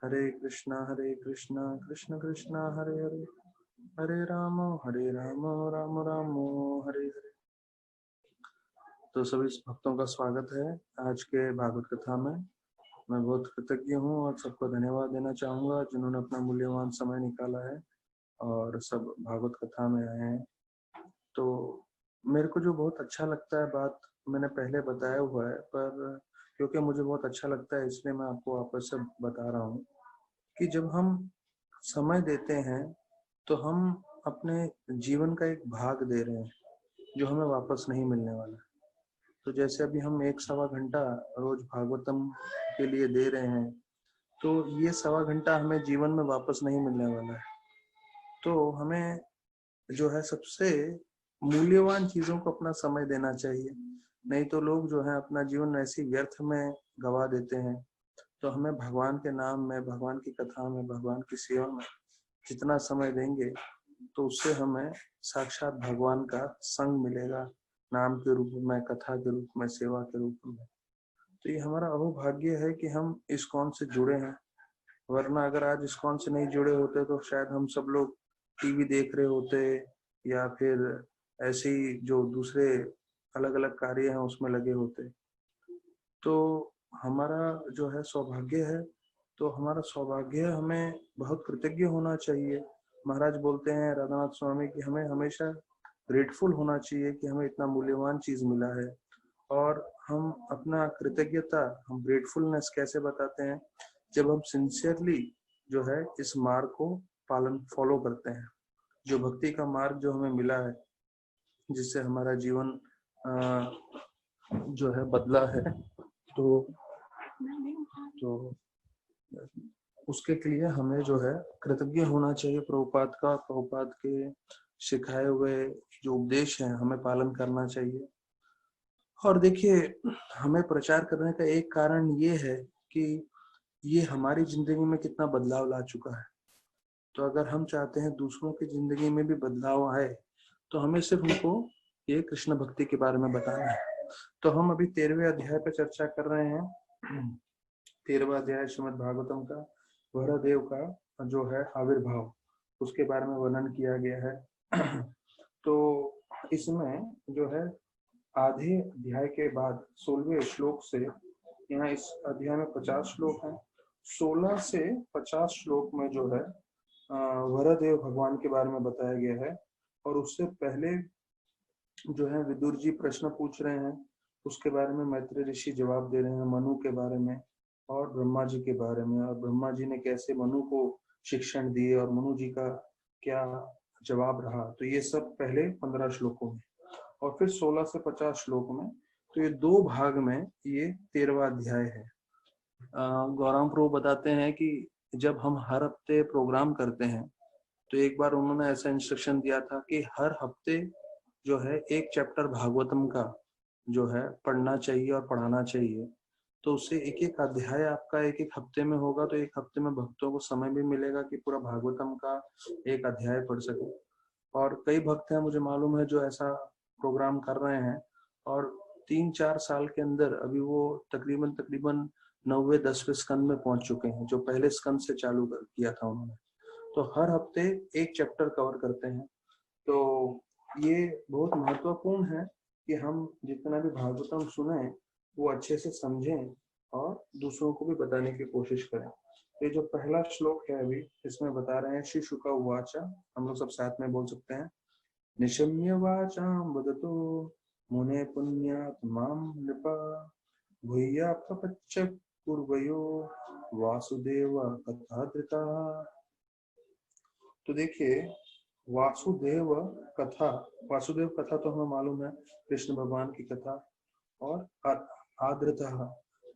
हरे कृष्णा कृष्ण कृष्णा हरे हरे, हरे राम राम राम हरे हरे। तो सभी भक्तों का स्वागत है आज के भागवत कथा में। मैं बहुत कृतज्ञ हूँ और सबको धन्यवाद देना चाहूँगा जिन्होंने अपना मूल्यवान समय निकाला है और सब भागवत कथा में आए हैं। तो मेरे को जो बहुत अच्छा लगता है, बात मैंने पहले बताया हुआ है, पर क्योंकि मुझे बहुत अच्छा लगता है इसलिए मैं आपको वापस से बता रहा हूँ कि जब हम समय देते हैं तो हम अपने जीवन का एक भाग दे रहे हैं जो हमें वापस नहीं मिलने वाला। तो जैसे अभी हम 1-1.25 घंटा रोज भागवतम के लिए दे रहे हैं, तो ये 1.25 घंटा हमें जीवन में वापस नहीं मिलने वाला है। तो हमें जो है सबसे मूल्यवान चीजों को अपना समय देना चाहिए, नहीं तो लोग जो है अपना जीवन ऐसी व्यर्थ में गवा देते हैं। तो हमें भगवान के नाम में, भगवान की कथा में, भगवान की सेवा में जितना समय देंगे तो उससे हमें साक्षात भगवान का संग मिलेगा, नाम के रूप में, कथा के रूप में, सेवा के रूप में। तो ये हमारा अहोभाग्य है कि हम इस्कॉन से जुड़े हैं, वरना अगर आज इस्कॉन से नहीं जुड़े होते तो शायद हम सब लोग टीवी देख रहे होते या फिर ऐसे ही जो दूसरे अलग अलग कार्य हैं उसमें लगे होते। तो हमारा जो है सौभाग्य है, तो हमारा सौभाग्य है, हमें बहुत कृतज्ञ होना चाहिए। महाराज बोलते हैं राधानाथ स्वामी कि हमें हमेशा ग्रेटफुल होना चाहिए कि हमें इतना मूल्यवान चीज मिला है। और हम अपना कृतज्ञता, हम ग्रेटफुलनेस कैसे बताते हैं? जब हम सिंसियरली जो है इस मार्ग को फॉलो करते हैं, जो भक्ति का मार्ग जो हमें मिला है, जिससे हमारा जीवन जो है बदला है। तो उसके लिए हमें जो है कृतज्ञ होना चाहिए प्रभुपाद का। प्रभुपाद के सिखाए हुए जो उपदेश हैं हमें पालन करना चाहिए। और देखिए, हमें प्रचार करने का एक कारण ये है कि ये हमारी जिंदगी में कितना बदलाव ला चुका है। तो अगर हम चाहते हैं दूसरों की जिंदगी में भी बदलाव आए, तो हमें सिर्फ उनको ये कृष्ण भक्ति के बारे में बताना है। तो हम अभी 13वें अध्याय पर चर्चा कर रहे हैं। 13वां अध्याय श्रीमद् भागवतम का वरदेव का जो है आविर्भाव, उसके बारे में वर्णन किया गया है। तो इसमें जो है आधे अध्याय के बाद 16वें श्लोक से, यहाँ इस अध्याय में 50 श्लोक हैं, 16 से 50 श्लोक में जो है वरदेव भगवान के बारे में बताया गया है। और उससे पहले जो है विदुर जी प्रश्न पूछ रहे हैं, उसके बारे में मैत्री ऋषि जवाब दे रहे हैं, मनु के बारे में और ब्रह्मा जी के बारे में, और ब्रह्मा जी ने कैसे मनु को शिक्षण दिए और मनु जी का क्या जवाब रहा। तो ये सब पहले 15 श्लोकों में, और फिर 16 से 50 श्लोक में। तो ये 2 भाग में ये 13वां अध्याय है। गौरांग प्रभु बताते हैं कि जब हम हर हफ्ते प्रोग्राम करते हैं, तो एक बार उन्होंने ऐसा इंस्ट्रक्शन दिया था कि हर हफ्ते जो है एक चैप्टर भागवतम का जो है पढ़ना चाहिए और पढ़ाना चाहिए। तो उससे एक एक अध्याय आपका एक एक हफ्ते में होगा, तो एक हफ्ते में भक्तों को समय भी मिलेगा कि पूरा भागवतम का एक अध्याय पढ़ सके। और कई भक्त हैं, मुझे मालूम है, जो ऐसा प्रोग्राम कर रहे हैं, और 3-4 साल के अंदर अभी वो तकरीबन तकरीबन 9वें-10वें स्कंद में पहुंच चुके हैं, जो पहले स्कंद से चालू किया था उन्होंने। तो हर हफ्ते एक चैप्टर कवर करते हैं। तो ये बहुत महत्वपूर्ण है कि हम जितना भी भागवतम सुने वो अच्छे से समझें और दूसरों को भी बताने की कोशिश करें। ये जो पहला श्लोक है अभी, इसमें बता रहे हैं श्री शुका उवाचा, हम लोग सब साथ में बोल सकते हैं। निशम्य वाचाम वदतो मुने पुण्यात् माम नृपा भूया प्रपच्च पूर्वयो वासुदेव कथाधृता। तो देखिए, वासुदेव कथा, वासुदेव कथा तो हमें मालूम है, कृष्ण भगवान की कथा। और आद्रता,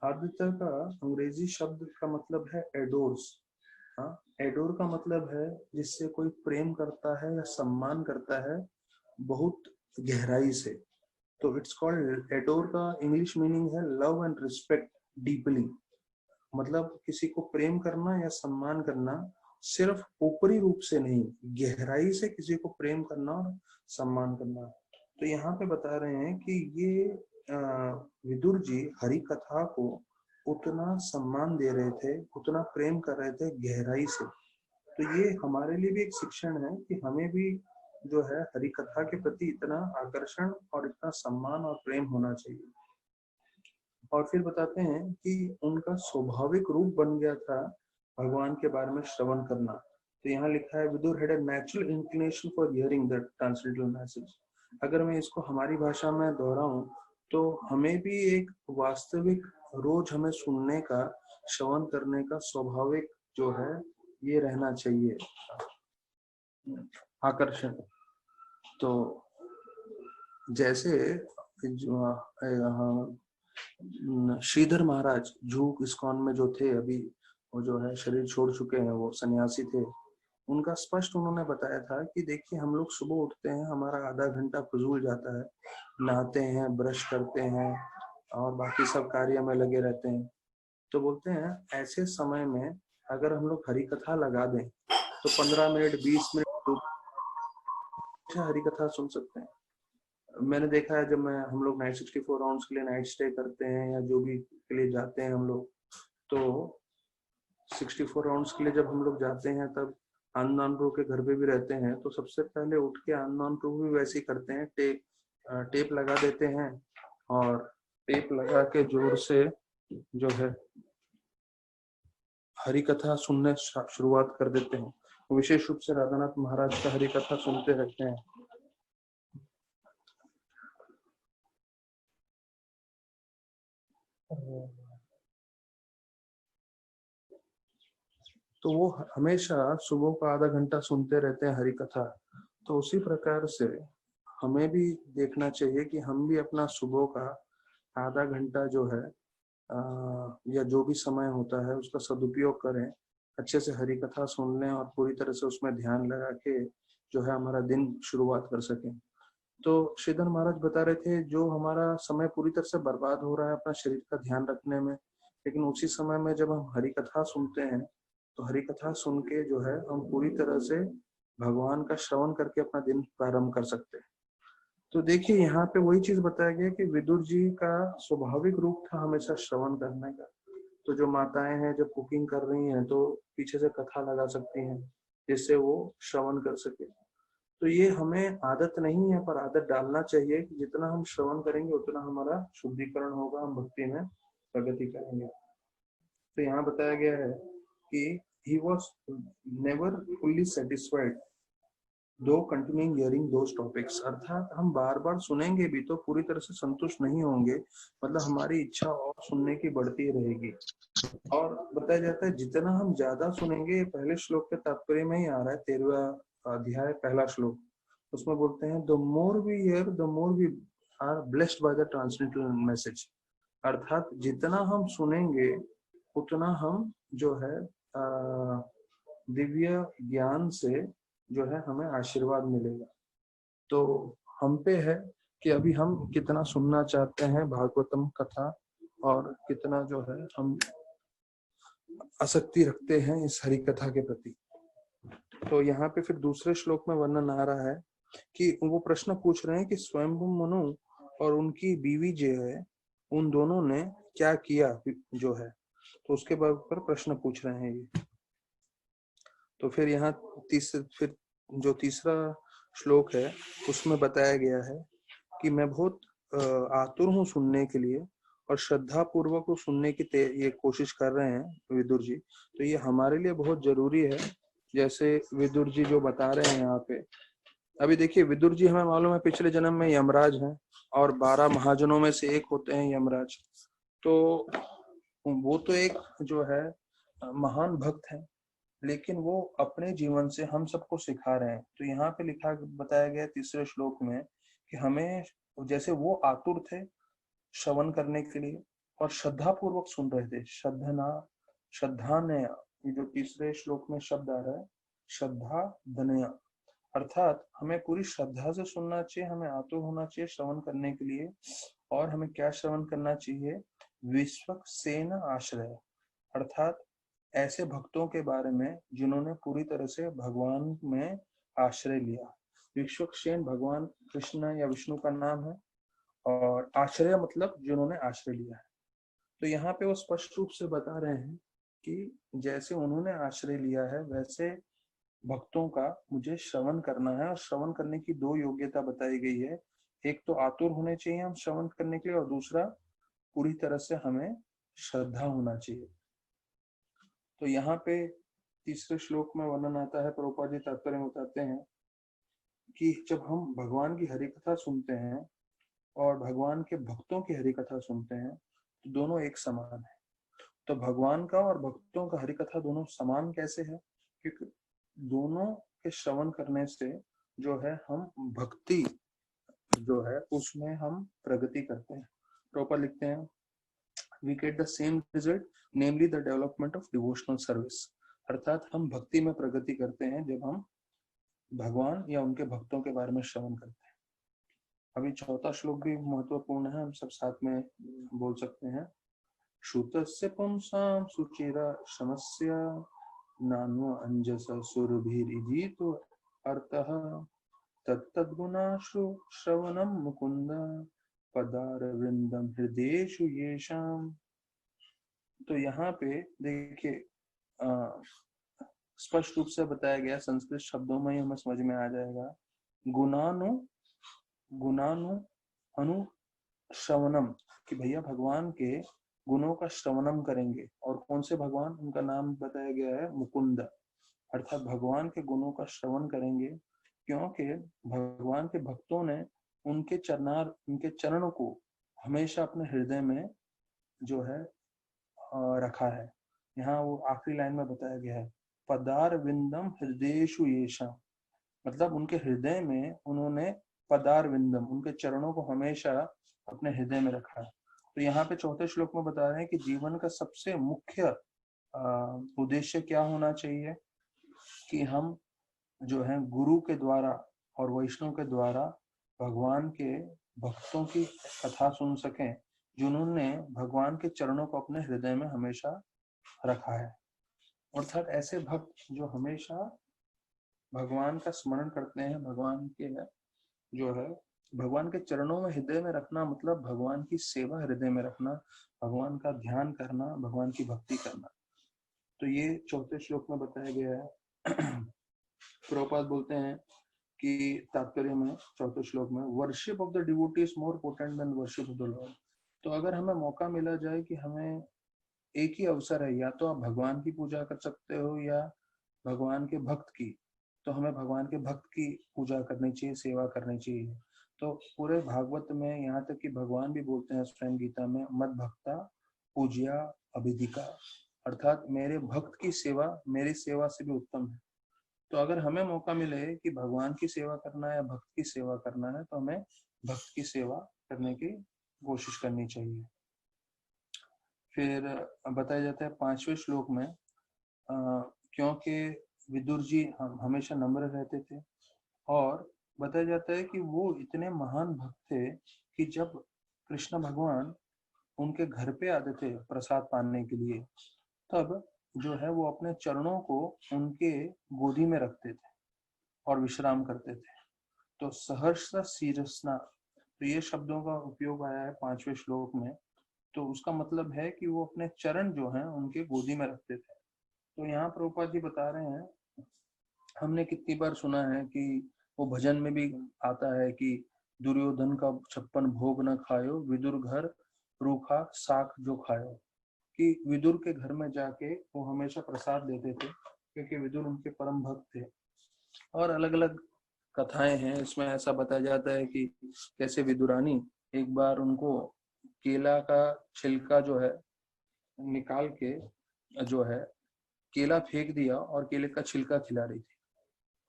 आद्रता का अंग्रेजी शब्द का मतलब है एडोर्स। हाँ, एडोर का मतलब है जिससे कोई प्रेम करता है या सम्मान करता है बहुत गहराई से। तो इट्स कॉल्ड एडोर, का इंग्लिश मीनिंग है लव एंड रिस्पेक्ट डीपली। मतलब किसी को प्रेम करना या सम्मान करना सिर्फ ऊपरी रूप से नहीं, गहराई से किसी को प्रेम करना और सम्मान करना। तो यहाँ पे बता रहे हैं कि ये विदुर जी हरि कथा को उतना सम्मान दे रहे थे, उतना प्रेम कर रहे थे गहराई से। तो ये हमारे लिए भी एक शिक्षण है कि हमें भी जो है हरि कथा के प्रति इतना आकर्षण और इतना सम्मान और प्रेम होना चाहिए। और फिर बताते हैं कि उनका स्वाभाविक रूप बन गया था भगवान के बारे में श्रवण करना। तो यहाँ लिखा है Vidura had a natural inclination for hearing the translated message. अगर मैं इसको हमारी भाषा में दोहराऊं तो हमें भी एक वास्तविक रोज हमें सुनने का, श्रवण करने का स्वाभाविक जो है ये रहना चाहिए आकर्षण। तो जैसे श्रीधर महाराज जूक इस्कॉन में जो थे, अभी वो जो है शरीर छोड़ चुके हैं, वो सन्यासी थे। उनका स्पष्ट उन्होंने बताया था कि देखिए हम लोग सुबह उठते हैं, हमारा आधा घंटा फजूल जाता है, नहाते हैं, ब्रश करते हैं और बाकी सब कार्य में लगे रहते हैं। तो बोलते हैं ऐसे समय में अगर हम लोग हरि कथा लगा दें तो 15 मिनट 20 मिनट हरि कथा सुन सकते हैं। मैंने देखा है जब मैं हम लोग नाइट 64 राउंड्स के लिए नाइट स्टे करते हैं या जो भी के लिए जाते हैं हम लोग, तो 64 राउंड्स के लिए जब हम लोग जाते हैं तब अननोन प्रो के घर पे भी रहते हैं। तो सबसे पहले उठ के अननोन प्रो भी वैसे ही करते हैं, टेप लगा देते हैं और टेप लगा के जोर से जो है हरि कथा सुनने शुरुआत कर देते हैं। विशेष रूप से राधानाथ महाराज का हरि कथा सुनते रहते हैं। तो वो हमेशा सुबह को आधा घंटा सुनते रहते हैं हरि कथा। तो उसी प्रकार से हमें भी देखना चाहिए कि हम भी अपना सुबह का आधा घंटा जो है या जो भी समय होता है उसका सदुपयोग करें, अच्छे से हरि कथा सुन लें और पूरी तरह से उसमें ध्यान लगा के जो है हमारा दिन शुरुआत कर सकें। तो श्रीधर महाराज बता रहे थे जो हमारा समय पूरी तरह से बर्बाद हो रहा है अपना शरीर का ध्यान रखने में, लेकिन उसी समय में जब हम हरि कथा सुनते हैं तो हरि कथा सुन के जो है हम पूरी तरह से भगवान का श्रवण करके अपना दिन प्रारंभ कर सकते हैं। तो देखिए यहाँ पे वही चीज बताया गया कि विदुर जी का स्वाभाविक रूप था हमेशा श्रवण करने का। तो जो माताएं हैं जब कुकिंग कर रही हैं तो पीछे से कथा लगा सकती हैं जिससे वो श्रवण कर सके। तो ये हमें आदत नहीं है पर आदत डालना चाहिए कि जितना हम श्रवण करेंगे उतना हमारा शुद्धिकरण होगा, हम भक्ति में प्रगति करेंगे। तो यहाँ बताया गया है कि he was never fully satisfied दो कंटिन्यूइंग हियरिंग दोस टॉपिक्स। अर्थात हम बार बार सुनेंगे भी तो पूरी तरह से संतुष्ट नहीं होंगे, मतलब हमारी इच्छा और सुनने की बढ़ती रहेगी। और बताया जाता है जितना हम ज्यादा सुनेंगे, पहले श्लोक के तात्पर्य में ही आ रहा है, 13वां अध्याय पहला श्लोक, उसमें बोलते हैं the more we hear the more we are blessed by the transmitted message. अर्थात जितना हम सुनेंगे उतना हम जो है दिव्य ज्ञान से जो है हमें आशीर्वाद मिलेगा। तो हम पे है कि अभी हम कितना सुनना चाहते हैं भागवतम कथा और कितना जो है हम आसक्ति रखते हैं इस हरि कथा के प्रति। तो यहाँ पे फिर दूसरे श्लोक में वर्णन आ रहा है कि वो प्रश्न पूछ रहे हैं कि स्वयंभू मनु और उनकी बीवी जो है उन दोनों ने क्या किया जो है, तो उसके पर प्रश्न पूछ रहे हैं ये। तो फिर यहाँ फिर जो तीसरा श्लोक है उसमें बताया गया है कि मैं बहुत आतुर हूँ सुनने के लिए और श्रद्धा पूर्वक को सुनने की ये कोशिश कर रहे हैं विदुर जी। तो ये हमारे लिए बहुत जरूरी है, जैसे विदुर जी जो बता रहे हैं यहाँ पे। अभी देखिए विदुर जी हमें मालूम है पिछले जन्म में यमराज हैं और 12 महाजनों में से एक होते हैं यमराज। तो वो तो एक जो है महान भक्त है, लेकिन वो अपने जीवन से हम सबको सिखा रहे हैं। तो यहाँ पे लिखा बताया गया तीसरे श्लोक में कि हमें जैसे वो आतुर थे श्रवण करने के लिए और श्रद्धा पूर्वक सुन रहे थे, श्रद्धा ने, ये जो तीसरे श्लोक में शब्द आ रहा है श्रद्धा धनया, अर्थात हमें पूरी श्रद्धा से सुनना चाहिए, हमें आतुर होना चाहिए श्रवण करने के लिए। और हमें क्या श्रवण करना चाहिए, विश्वक्सेन आश्रय, अर्थात ऐसे भक्तों के बारे में जिन्होंने पूरी तरह से भगवान में आश्रय लिया। विश्वक्सेन भगवान कृष्ण या विष्णु का नाम है और आश्रय मतलब जिन्होंने आश्रय लिया है। तो यहाँ पे वो स्पष्ट रूप से बता रहे हैं कि जैसे उन्होंने आश्रय लिया है वैसे भक्तों का मुझे श्रवण करना है। और श्रवण करने की दो योग्यता बताई गई है, एक तो आतुर होने चाहिए हम श्रवण करने के लिए, और दूसरा पूरी तरह से हमें श्रद्धा होना चाहिए। तो यहाँ पे तीसरे श्लोक में वर्णन आता है, प्रभुपाद जी तात्पर्य में बताते हैं कि जब हम भगवान की हरि कथा सुनते हैं और भगवान के भक्तों की हरि कथा सुनते हैं तो दोनों एक समान है। तो भगवान का और भक्तों का हरि कथा दोनों समान कैसे है? क्योंकि दोनों के श्रवण करने से जो है हम भक्ति जो है उसमें हम प्रगति करते हैं। प्रॉपर लिखते हैं, we get the same result, namely the development of devotional service। अर्थात हम भक्ति में प्रगति करते हैं जब हम भगवान या उनके भक्तों के बारे में श्रवण करते हैं। अभी चौथा श्लोक भी महत्वपूर्ण है, हम सब साथ में बोल सकते हैं। श्रुतस्य पुंसां सुचिरा शमस्य नान्व अंजस सुरभिरिजितो अर्थः तत्तद्गुणाशु श्रवणं मुकुंद पदारविंदम हृदयेषु येषाम्। तो यहाँ पे देखिए स्पष्ट रूप से बताया गया, संस्कृत शब्दों में ही हमें समझ में आ जाएगा। गुणानु अनुश्रवणम, कि भैया भगवान के गुणों का श्रवणम करेंगे। और कौन से भगवान? उनका नाम बताया गया है मुकुंद, अर्थात भगवान के गुणों का श्रवण करेंगे क्योंकि भगवान के भक्तों ने उनके चरणों को हमेशा अपने हृदय में जो है रखा है। यहाँ वो आखिरी लाइन में बताया गया है, पदार विंदम हृदयेषु येषाम्, मतलब उनके हृदय में उन्होंने पदार विंदम, उनके चरणों को हमेशा अपने हृदय में रखा है। तो यहाँ पे चौथे श्लोक में बता रहे हैं कि जीवन का सबसे मुख्य उद्देश्य क्या होना चाहिए कि हम जो है गुरु के द्वारा और वैष्णव के द्वारा भगवान के भक्तों की कथा सुन सकें जिन्होंने भगवान के चरणों को अपने हृदय में हमेशा रखा है। अर्थात ऐसे भक्त जो हमेशा भगवान का स्मरण करते हैं, भगवान के जो है भगवान के चरणों में हृदय में रखना मतलब भगवान की सेवा हृदय में रखना, भगवान का ध्यान करना, भगवान की भक्ति करना। तो ये चौथे श्लोक में बताया गया है। प्रभुपाद बोलते हैं कि तात्पर्य में चौथे श्लोक में, worship of the devotee is more potent then worship of the Lord. तो अगर हमें मौका मिला जाए कि हमें एक ही अवसर है, या तो आप भगवान की पूजा कर सकते हो या भगवान के भक्त की, तो हमें भगवान के भक्त की पूजा करनी चाहिए, सेवा करनी चाहिए। तो पूरे भागवत में यहाँ तक कि भगवान भी बोलते हैं स्वयं गीता में, मद भक्ता पूज्या अभिधिका, अर्थात मेरे भक्त की सेवा मेरी सेवा से भी उत्तम है। तो अगर हमें मौका मिले कि भगवान की सेवा करना है या भक्त की सेवा करना है तो हमें भक्त की सेवा करने की कोशिश करनी चाहिए। फिर बताया जाता है पांचवें श्लोक में, क्योंकि विदुर जी हमेशा नम्र रहते थे और बताया जाता है कि वो इतने महान भक्त थे कि जब कृष्ण भगवान उनके घर पे आते थे प्रसाद पाने के लिए, तब जो है वो अपने चरणों को उनके गोदी में रखते थे और विश्राम करते थे। तो सहर्ष शीरसना, तो ये शब्दों का उपयोग आया है पांचवें श्लोक में। तो उसका मतलब है कि वो अपने चरण जो हैं उनके गोदी में रखते थे। तो यहाँ प्रभुपाद जी बता रहे हैं, हमने कितनी बार सुना है कि वो भजन में भी आता है कि दुर्योधन का 56 भोग न खायो, विदुर घर रूखा साख जो खायो, कि विदुर के घर में जाके वो हमेशा प्रसाद देते थे क्योंकि विदुर उनके परम भक्त थे। और अलग अलग कथाएं हैं इसमें, ऐसा बताया जाता है कि कैसे विदुरानी एक बार उनको केला का छिलका जो है निकाल के जो है केला फेंक दिया और केले का छिलका खिला रही थी।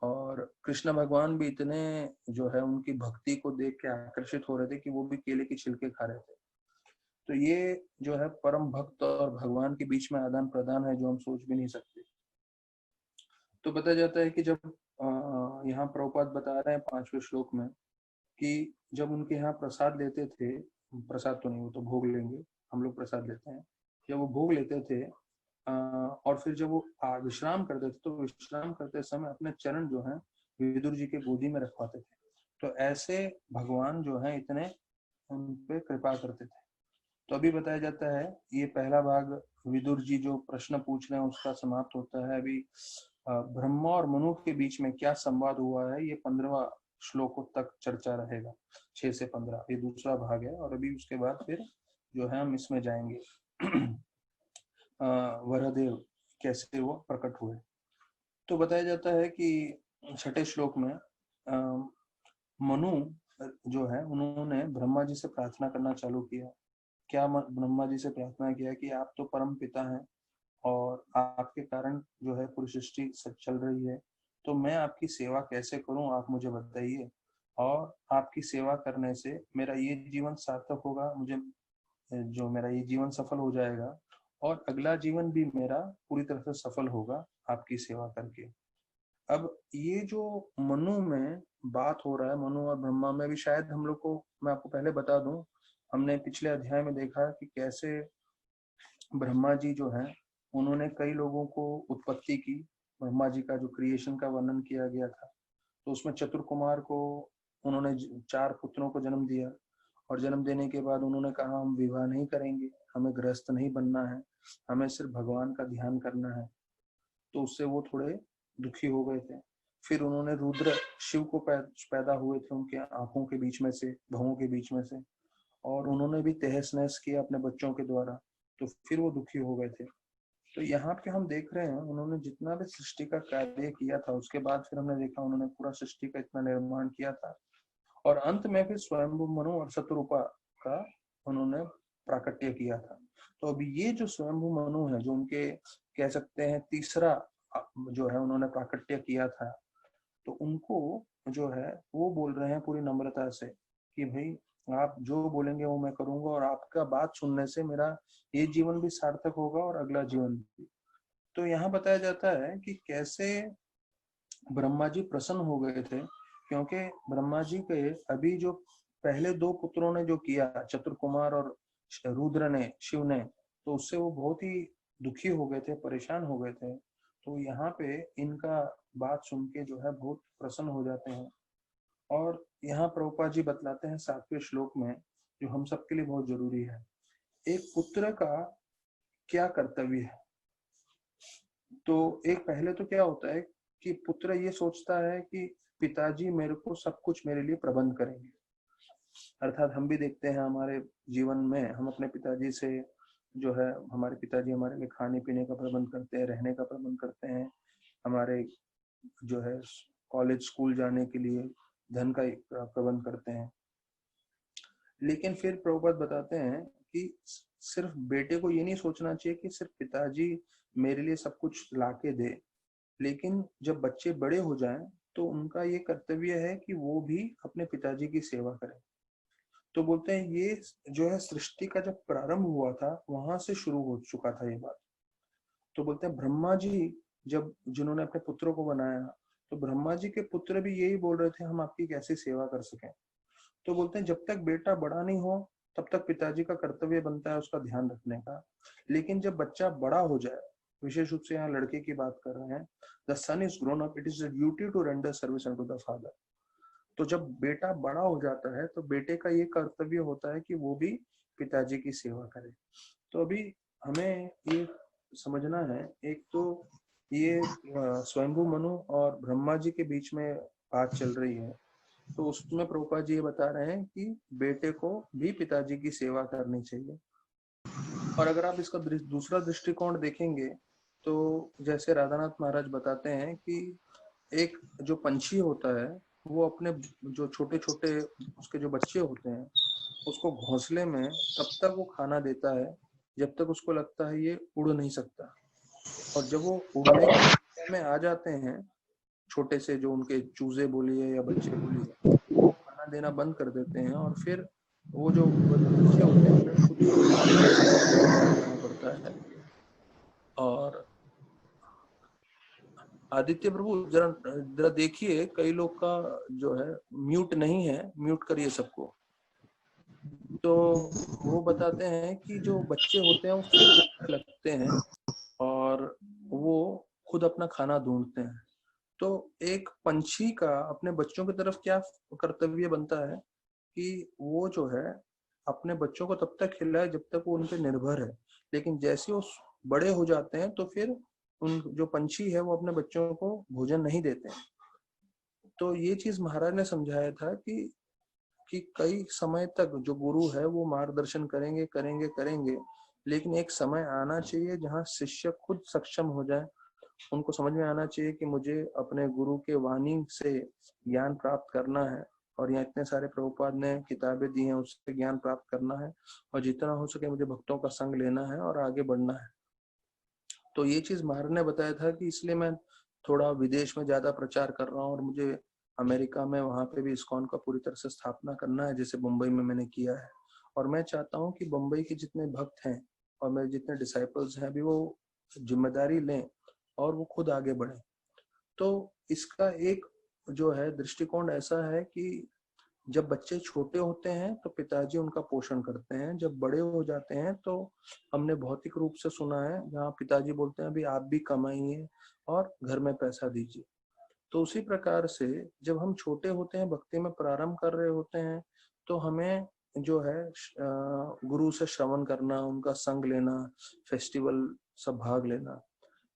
और कृष्ण भगवान भी इतने जो है उनकी भक्ति को देख के आकर्षित हो रहे थे कि वो भी केले के छिलके खा रहे थे। तो ये जो है परम भक्त और भगवान के बीच में आदान प्रदान है जो हम सोच भी नहीं सकते। तो बताया जाता है कि जब यहाँ प्रभुपाद बता रहे हैं पांचवें श्लोक में कि जब उनके यहाँ प्रसाद लेते थे, प्रसाद तो नहीं, वो तो भोग लेंगे, हम लोग प्रसाद लेते हैं, जब वो भोग लेते थे और फिर जब वो विश्राम करते थे तो विश्राम करते समय अपने चरण जो हैं विदुर जी के गोदी में रखवाते थे। तो ऐसे भगवान जो हैं इतने उन पे कृपा करते थे। तो अभी बताया जाता है, ये पहला भाग विदुर जी जो प्रश्न पूछ रहे हैं उसका समाप्त होता है। अभी ब्रह्मा और मनु के बीच में क्या संवाद हुआ है, ये 15वां श्लोकों तक चर्चा रहेगा, 6 से 15, ये दूसरा भाग है। और अभी उसके बाद फिर जो है हम इसमें जाएंगे वरदेव कैसे वो प्रकट हुए। तो बताया जाता है कि 6ठे श्लोक में मनु जो है उन्होंने ब्रह्मा जी से प्रार्थना करना चालू किया। क्या ब्रह्मा जी से प्रार्थना किया कि आप तो परम पिता हैं और आपके कारण जो है पूरी सृष्टि चल रही है, तो मैं आपकी सेवा कैसे करूं, आप मुझे बताइए। और आपकी सेवा करने से मेरा ये जीवन सार्थक होगा, मुझे जो मेरा ये जीवन सफल हो जाएगा और अगला जीवन भी मेरा पूरी तरह से सफल होगा आपकी सेवा करके। अब ये जो मनु में बात हो रहा है, मनु और ब्रह्मा में भी शायद हम लोग को, मैं आपको पहले बता दूं, हमने पिछले अध्याय में देखा कि कैसे ब्रह्मा जी जो है उन्होंने कई लोगों को उत्पत्ति की। ब्रह्मा जी का जो क्रिएशन का वर्णन किया गया था, तो उसमें चतुर कुमार को उन्होंने 4 पुत्रों को जन्म दिया। और जन्म देने के बाद उन्होंने कहा हम विवाह नहीं करेंगे, हमें गृहस्थ नहीं बनना है, हमें सिर्फ भगवान का ध्यान करना है। तो उससे वो थोड़े दुखी हो गए थे। फिर उन्होंने रुद्र शिव को पैदा हुए थे उनके आंखों के बीच में से, भवों के बीच में से, और उन्होंने भी तहस नहस किया अपने बच्चों के द्वारा। तो फिर वो दुखी हो गए थे। तो यहाँ पे हम देख रहे हैं उन्होंने जितना भी सृष्टि का कार्य किया था, उसके बाद फिर हमने देखा उन्होंने पूरा सृष्टि का इतना निर्माण किया था। और अंत में फिर स्वयंभू मनु और शतरूपा का उन्होंने प्राकट्य किया था। तो अभी ये जो स्वयंभू मनु है, जो उनके कह सकते हैं तीसरा जो है उन्होंने प्राकट्य किया था, तो उनको जो है वो बोल रहे हैं पूरी नम्रता से कि भाई आप जो बोलेंगे वो मैं करूंगा, और आपका बात सुनने से मेरा ये जीवन भी सार्थक होगा और अगला जीवन भी। तो यहाँ बताया जाता है कि कैसे ब्रह्मा जी प्रसन्न हो गए थे, क्योंकि ब्रह्मा जी के अभी जो पहले 2 पुत्रों ने जो किया, चतुर्कुमार और रुद्र ने, शिव ने, तो उससे वो बहुत ही दुखी हो गए थे, परेशान हो गए थे। तो यहाँ पे इनका बात सुन के जो है बहुत प्रसन्न हो जाते हैं। और यहाँ प्रभुपाद जी बतलाते हैं 7वें श्लोक में, जो हम सबके लिए बहुत जरूरी है, एक पुत्र का क्या कर्तव्य है। तो एक पहले तो क्या होता है कि पुत्र ये सोचता है कि पिताजी मेरे को सब कुछ मेरे लिए प्रबंध करेंगे। अर्थात हम भी देखते हैं हमारे जीवन में, हम अपने पिताजी से जो है, हमारे पिताजी हमारे लिए खाने पीने का प्रबंध करते हैं, रहने का प्रबंध करते हैं, हमारे जो है कॉलेज स्कूल जाने के लिए धन का प्रबंध करते हैं। लेकिन फिर प्रभुपाद बताते हैं कि सिर्फ बेटे को ये नहीं सोचना चाहिए कि सिर्फ पिताजी मेरे लिए सब कुछ लाके दे, लेकिन जब बच्चे बड़े हो जाएं तो उनका ये कर्तव्य है कि वो भी अपने पिताजी की सेवा करें। तो बोलते हैं ये जो है सृष्टि का जब प्रारंभ हुआ था वहां से शुरू हो चुका था ये बात। तो बोलते हैं ब्रह्मा जी जब जिन्होंने अपने पुत्रों को बनाया, तो ब्रह्मा जी के पुत्र भी यही बोल रहे थे हम आपकी कैसे सेवा कर सकें। तो बोलते हैं जब तक बेटा बड़ा नहीं हो तब तक पिताजी का कर्तव्य बनता है उसका ध्यान रखने का। लेकिन जब बच्चा बड़ा हो जाए, विशेष रूप से यहाँ लड़के की बात कर रहे हैं, the son is grown up, it is the duty to render service unto the father. तो जब बेटा बड़ा हो जाता है तो बेटे का ये कर्तव्य होता है कि वो भी पिताजी की सेवा करे। तो अभी हमें ये समझना है, एक तो ये स्वयंभू मनु और ब्रह्मा जी के बीच में बात चल रही है, तो उसमें प्रभुपाद जी ये बता रहे हैं कि बेटे को भी पिताजी की सेवा करनी चाहिए। और अगर आप इसका दूसरा दृष्टिकोण देखेंगे, तो जैसे राधानाथ महाराज बताते हैं कि एक जो पंछी होता है वो अपने जो छोटे छोटे उसके जो बच्चे होते हैं उसको घोंसले में तब तक वो खाना देता है जब तक उसको लगता है ये उड़ नहीं सकता। और जब वो उड़ने के में आ जाते हैं, छोटे से जो उनके चूजे बोलिए या बच्चे बोलिए, वो खाना देना बंद कर देते हैं और फिर वो जो बच्चे होते हैं उन्हें खुद को करना पड़ता है। और आदित्य प्रभु जरा जरा देखिए, कई लोग का जो है म्यूट नहीं है, म्यूट करिए सबको। तो वो बताते हैं कि जो बच्चे होते हैं वो फिर उड़ने लगते हैं और वो खुद अपना खाना ढूंढते हैं। तो एक पंछी का अपने बच्चों की तरफ क्या कर्तव्य बनता है कि वो जो है अपने बच्चों को तब तक खिलाए जब तक वो उन पे निर्भर है, लेकिन जैसे वो बड़े हो जाते हैं तो फिर उन जो पंछी है वो अपने बच्चों को भोजन नहीं देते हैं। तो ये चीज महाराज ने समझाया था कि कई समय तक जो गुरु है वो मार्गदर्शन करेंगे करेंगे करेंगे, लेकिन एक समय आना चाहिए जहाँ शिष्य खुद सक्षम हो जाए। उनको समझ में आना चाहिए कि मुझे अपने गुरु के वाणी से ज्ञान प्राप्त करना है, और यहाँ इतने सारे प्रभुपाद ने किताबें दी हैं उससे ज्ञान प्राप्त करना है, और जितना हो सके मुझे भक्तों का संग लेना है और आगे बढ़ना है। तो ये चीज महाराज ने बताया था कि इसलिए मैं थोड़ा विदेश में ज्यादा प्रचार कर रहा हूँ, और मुझे अमेरिका में वहां पे भी इस्कॉन का पूरी तरह से स्थापना करना है, जैसे मुंबई में मैंने किया है। और मैं चाहता हूँ कि मुंबई के जितने भक्त हैं और मेरे जितने डिसाइपल्स हैं अभी वो जिम्मेदारी लें और वो खुद आगे बढ़े। तो इसका एक जो है दृष्टिकोण ऐसा है कि जब बच्चे छोटे होते हैं तो पिताजी उनका पोषण करते हैं, जब बड़े हो जाते हैं तो हमने भौतिक रूप से सुना है जहाँ पिताजी बोलते हैं अभी आप भी कमाइए और घर में पैसा दीजिए। तो उसी प्रकार से जब हम छोटे होते हैं, भक्ति में प्रारंभ कर रहे होते हैं, तो हमें जो है गुरु से श्रवण करना, उनका संग लेना, फेस्टिवल सब भाग लेना।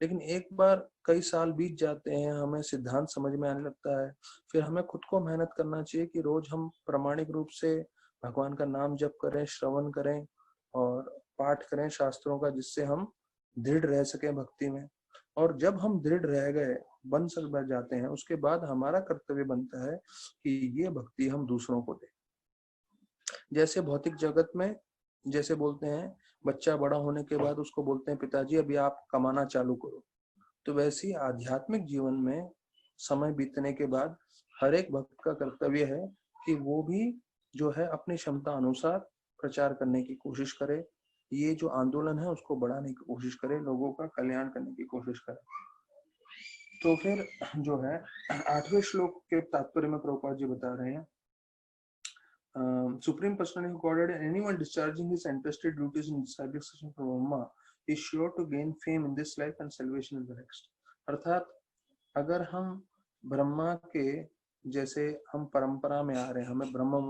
लेकिन एक बार कई साल बीत जाते हैं, हमें सिद्धांत समझ में आने लगता है, फिर हमें खुद को मेहनत करना चाहिए कि रोज हम प्रामाणिक रूप से भगवान का नाम जप करें, श्रवण करें और पाठ करें शास्त्रों का, जिससे हम दृढ़ रह सके भक्ति में। और जब हम दृढ़ रह गए, बन जाते हैं, उसके बाद हमारा कर्तव्य बनता है कि ये भक्ति हम दूसरों को दें। जैसे भौतिक जगत में जैसे बोलते हैं बच्चा बड़ा होने के बाद उसको बोलते हैं पिताजी अभी आप कमाना चालू करो, तो वैसे ही आध्यात्मिक जीवन में समय बीतने के बाद हर एक भक्त का कर्तव्य है कि वो भी जो है अपनी क्षमता अनुसार प्रचार करने की कोशिश करे, ये जो आंदोलन है उसको बढ़ाने की कोशिश करे, लोगों का कल्याण करने की कोशिश करे। तो फिर जो है 8वें श्लोक के तात्पर्य में प्रभुपाद जी बता रहे हैं, Supreme Personality of Godhead and anyone discharging his entrusted duties in disciplic session from Brahma is sure to gain fame in this life and salvation in the next। अर्थात अगर हम ब्रह्मा के जैसे हम परंपरा में आ रहे हैं, हमें ब्रह्म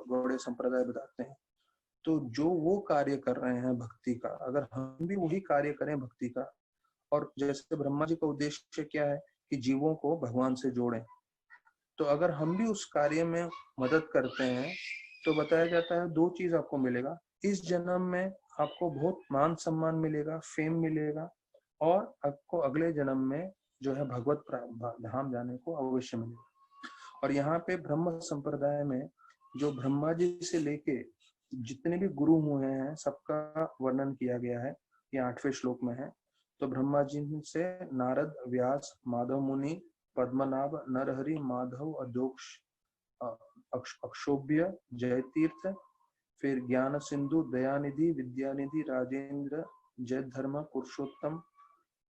गौड़े संप्रदाय बताते हैं, तो जो वो कार्य कर रहे हैं भक्ति का, अगर हम भी वही कार्य करें भक्ति का, और जैसे ब्रह्मा जी का उद्देश्य क्या है कि जीवों को भगवान से जोड़ें, तो अगर हम भी उस कार्य में मदद करते हैं तो बताया जाता है दो चीज आपको मिलेगा। इस जन्म में आपको बहुत मान सम्मान मिलेगा, फेम मिलेगा, और आपको अगले जन्म में जो है भगवत धाम जाने को अवश्य मिलेगा। और यहाँ पे ब्रह्म संप्रदाय में जो ब्रह्मा जी से लेके जितने भी गुरु हुए हैं सबका वर्णन किया गया है, ये 8वें श्लोक में है। तो ब्रह्मा जी से नारद, व्यास, माधव मुनि, पद्मनाभ, नरहरि, माधव, अधोक्ष, अक्षोभ्य, जयतीर्थ, फिर ज्ञान सिंधु, दयानिधि, विद्यानिधि, राजेंद्र, जय धर्म, पुरुषोत्तम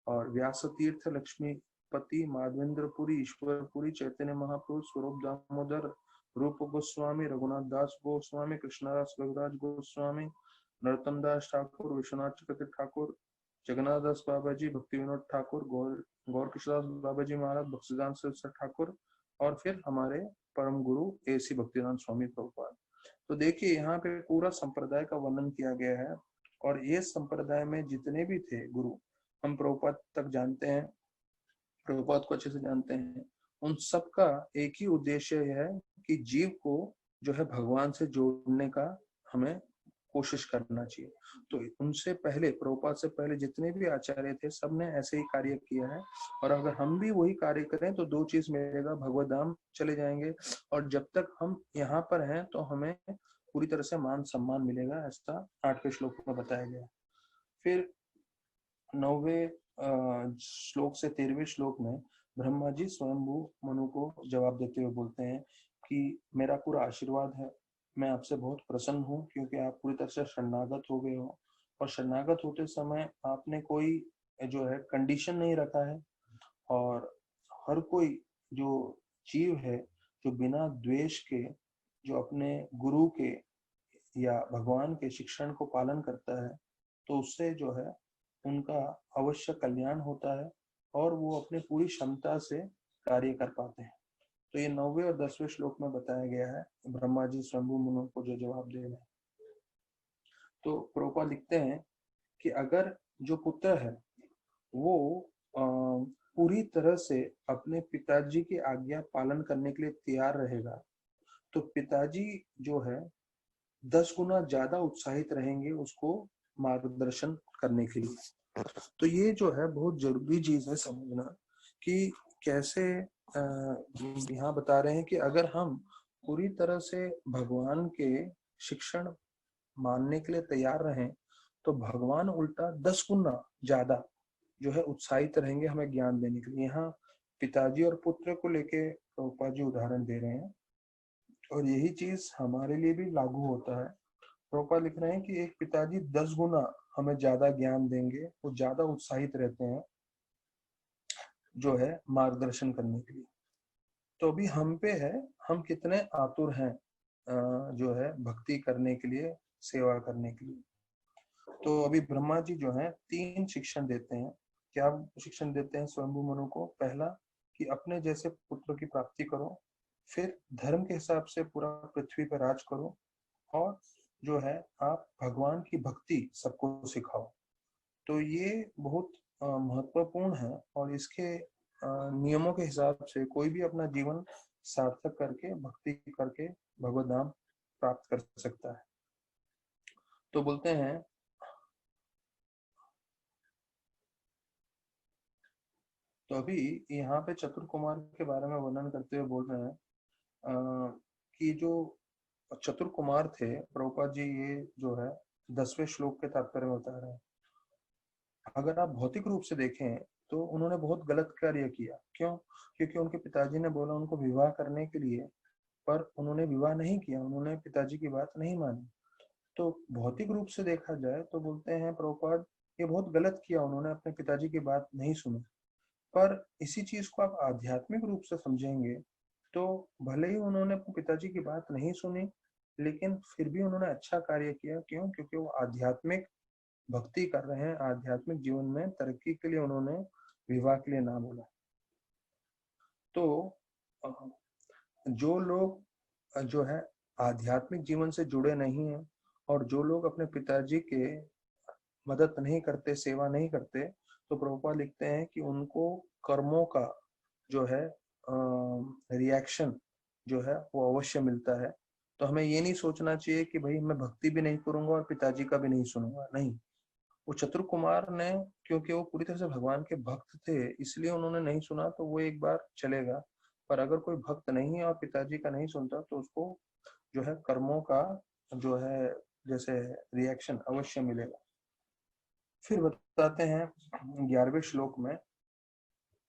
और व्यास तीर्थ, लक्ष्मीपति, माधवेंद्रपुरी, ईश्वरपुरी, चैतन्य महाप्रभु, स्वरूप दामोदर, रूप गोस्वामी, रघुनाथ दास गोस्वामी, कृष्णदास रघुराज गोस्वामी, नरोत्तम दास ठाकुर, विश्वनाथ चक्रवर्ती ठाकुर, जगन्नाथ दास बाबा जी, भक्ति विनोद ठाकुर, गौर किशोरदास बाबा जी महाराज, भक्तिदान ठाकुर, और फिर हमारे परम गुरु एसी भक्तिदान स्वामी प्रभुपाद। तो देखिए यहाँ पे पूरा संप्रदाय का वर्णन किया गया है, और ये संप्रदाय में जितने भी थे गुरु, हम प्रभुपाद तक जानते हैं, प्रभुपाद को अच्छे से जानते हैं, उन सब का एक ही उद्देश्य है कि जीव को जो है भगवान से जोड़ने का हमें कोशिश करना चाहिए। तो उनसे पहले, प्रभुपाद से पहले जितने भी आचार्य थे सबने ऐसे ही कार्य किया है, और अगर हम भी वही कार्य करें तो दो चीज मिलेगा, भगवत धाम चले जाएंगे, और जब तक हम यहाँ पर हैं तो हमें पूरी तरह से मान सम्मान मिलेगा, ऐसा 8वें श्लोक में बताया गया। फिर 9वें श्लोक से 13वें श्लोक में ब्रह्मा जी स्वयंभू मनु को जवाब देते हुए बोलते हैं कि मेरा पूरा आशीर्वाद है, मैं आपसे बहुत प्रसन्न हूँ क्योंकि आप पूरी तरह से शरणागत हो गए हो, और शरणागत होते समय आपने कोई जो है कंडीशन नहीं रखा है, और हर कोई जो जीव है जो बिना द्वेष के जो अपने गुरु के या भगवान के शिक्षण को पालन करता है तो उससे जो है उनका अवश्य कल्याण होता है, और वो अपनी पूरी क्षमता से कार्य कर पाते हैं। तो ये 9वें और 10वें श्लोक में बताया गया है ब्रह्मा जी स्वयंभू मुनु को जो जवाब दे रहे हैं। तो प्रभुपाद लिखते हैं कि अगर जो पुत्र है वो पूरी तरह से अपने पिताजी की आज्ञा पालन करने के लिए तैयार रहेगा, तो पिताजी जो है 10 गुना ज्यादा उत्साहित रहेंगे उसको मार्गदर्शन करने के लिए। तो ये जो है बहुत जरूरी चीज है समझना कि कैसे यहाँ बता रहे हैं कि अगर हम पूरी तरह से भगवान के शिक्षण मानने के लिए तैयार रहें तो भगवान उल्टा 10 गुना ज्यादा जो है उत्साहित रहेंगे हमें ज्ञान देने के लिए। यहाँ पिताजी और पुत्र को लेके प्रभुपाद जी उदाहरण दे रहे हैं और यही चीज हमारे लिए भी लागू होता है। प्रभुपाद लिख रहे हैं कि एक पिताजी 10 गुना हमें ज्यादा ज्ञान देंगे, वो ज्यादा उत्साहित रहते हैं जो है मार्गदर्शन करने के लिए। तो अभी हम पे है, हम कितने आतुर हैं जो है भक्ति करने के लिए, सेवा करने के लिए। तो अभी ब्रह्मा जी जो है 3 शिक्षण देते हैं। क्या शिक्षण देते हैं स्वयंभू मनु को? पहला कि अपने जैसे पुत्र की प्राप्ति करो, फिर धर्म के हिसाब से पूरा पृथ्वी पर राज करो, और जो है आप भगवान की भक्ति सबको सिखाओ। तो ये बहुत महत्वपूर्ण है और इसके नियमों के हिसाब से कोई भी अपना जीवन सार्थक करके भक्ति करके भगवत धाम प्राप्त कर सकता है। तो बोलते हैं तो अभी यहाँ पे चतुर कुमार के बारे में वर्णन करते हुए बोल रहे हैं कि जो चतुर कुमार थे, प्रभुपाद जी ये जो है 10वें श्लोक के तात्पर्य में बता रहे हैं। अगर आप भौतिक रूप से देखें तो उन्होंने बहुत गलत कार्य किया। क्यों? क्योंकि उनके पिताजी ने बोला उनको विवाह करने के लिए, पर उन्होंने विवाह नहीं किया, उन्होंने पिताजी की बात नहीं मानी। तो भौतिक रूप से देखा जाए तो बोलते हैं प्रभुपाद ये बहुत गलत किया, उन्होंने अपने पिताजी की बात नहीं सुनी। पर इसी चीज को आप आध्यात्मिक रूप से समझेंगे तो भले ही उन्होंने अपने पिताजी की बात नहीं सुनी, लेकिन फिर भी उन्होंने अच्छा कार्य किया। क्यों? क्योंकि वो आध्यात्मिक भक्ति कर रहे हैं, आध्यात्मिक जीवन में तरक्की के लिए उन्होंने विवाह के लिए ना बोला। तो जो लोग जो है आध्यात्मिक जीवन से जुड़े नहीं है और जो लोग अपने पिताजी के मदद नहीं करते, सेवा नहीं करते, तो प्रभुपाद लिखते हैं कि उनको कर्मों का जो है रिएक्शन जो है वो अवश्य मिलता है। तो हमें ये नहीं सोचना चाहिए कि भाई मैं भक्ति भी नहीं करूंगा और पिताजी का भी नहीं सुनूंगा। नहीं, वो चतुर कुमार ने, क्योंकि वो पूरी तरह से भगवान के भक्त थे इसलिए उन्होंने नहीं सुना, तो वो एक बार चलेगा। पर अगर कोई भक्त नहीं है और पिताजी का नहीं सुनता तो उसको जो है कर्मों का जो है जैसे रिएक्शन अवश्य मिलेगा। फिर बताते हैं 11वें श्लोक में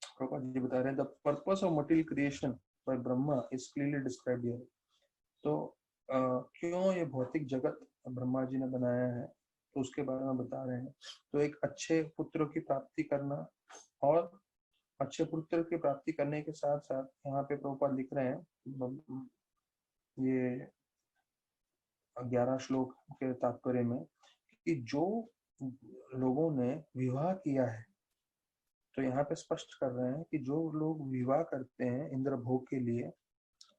प्रभुपाद जी बता रहे हैं the purpose of material creation bye Brahma is clearly described here. तो क्यों ये भौतिक जगत ब्रह्मा जी ने बनाया है तो उसके बारे में बता रहे हैं। तो एक अच्छे पुत्र की प्राप्ति करना, और अच्छे पुत्र की प्राप्ति करने के साथ साथ यहाँ पे प्रभुपाद लिख रहे हैं ये 11 श्लोक के तात्पर्य में कि जो लोगों ने विवाह किया है, तो यहाँ पे स्पष्ट कर रहे हैं कि जो लोग विवाह करते हैं इंद्र भोग के लिए,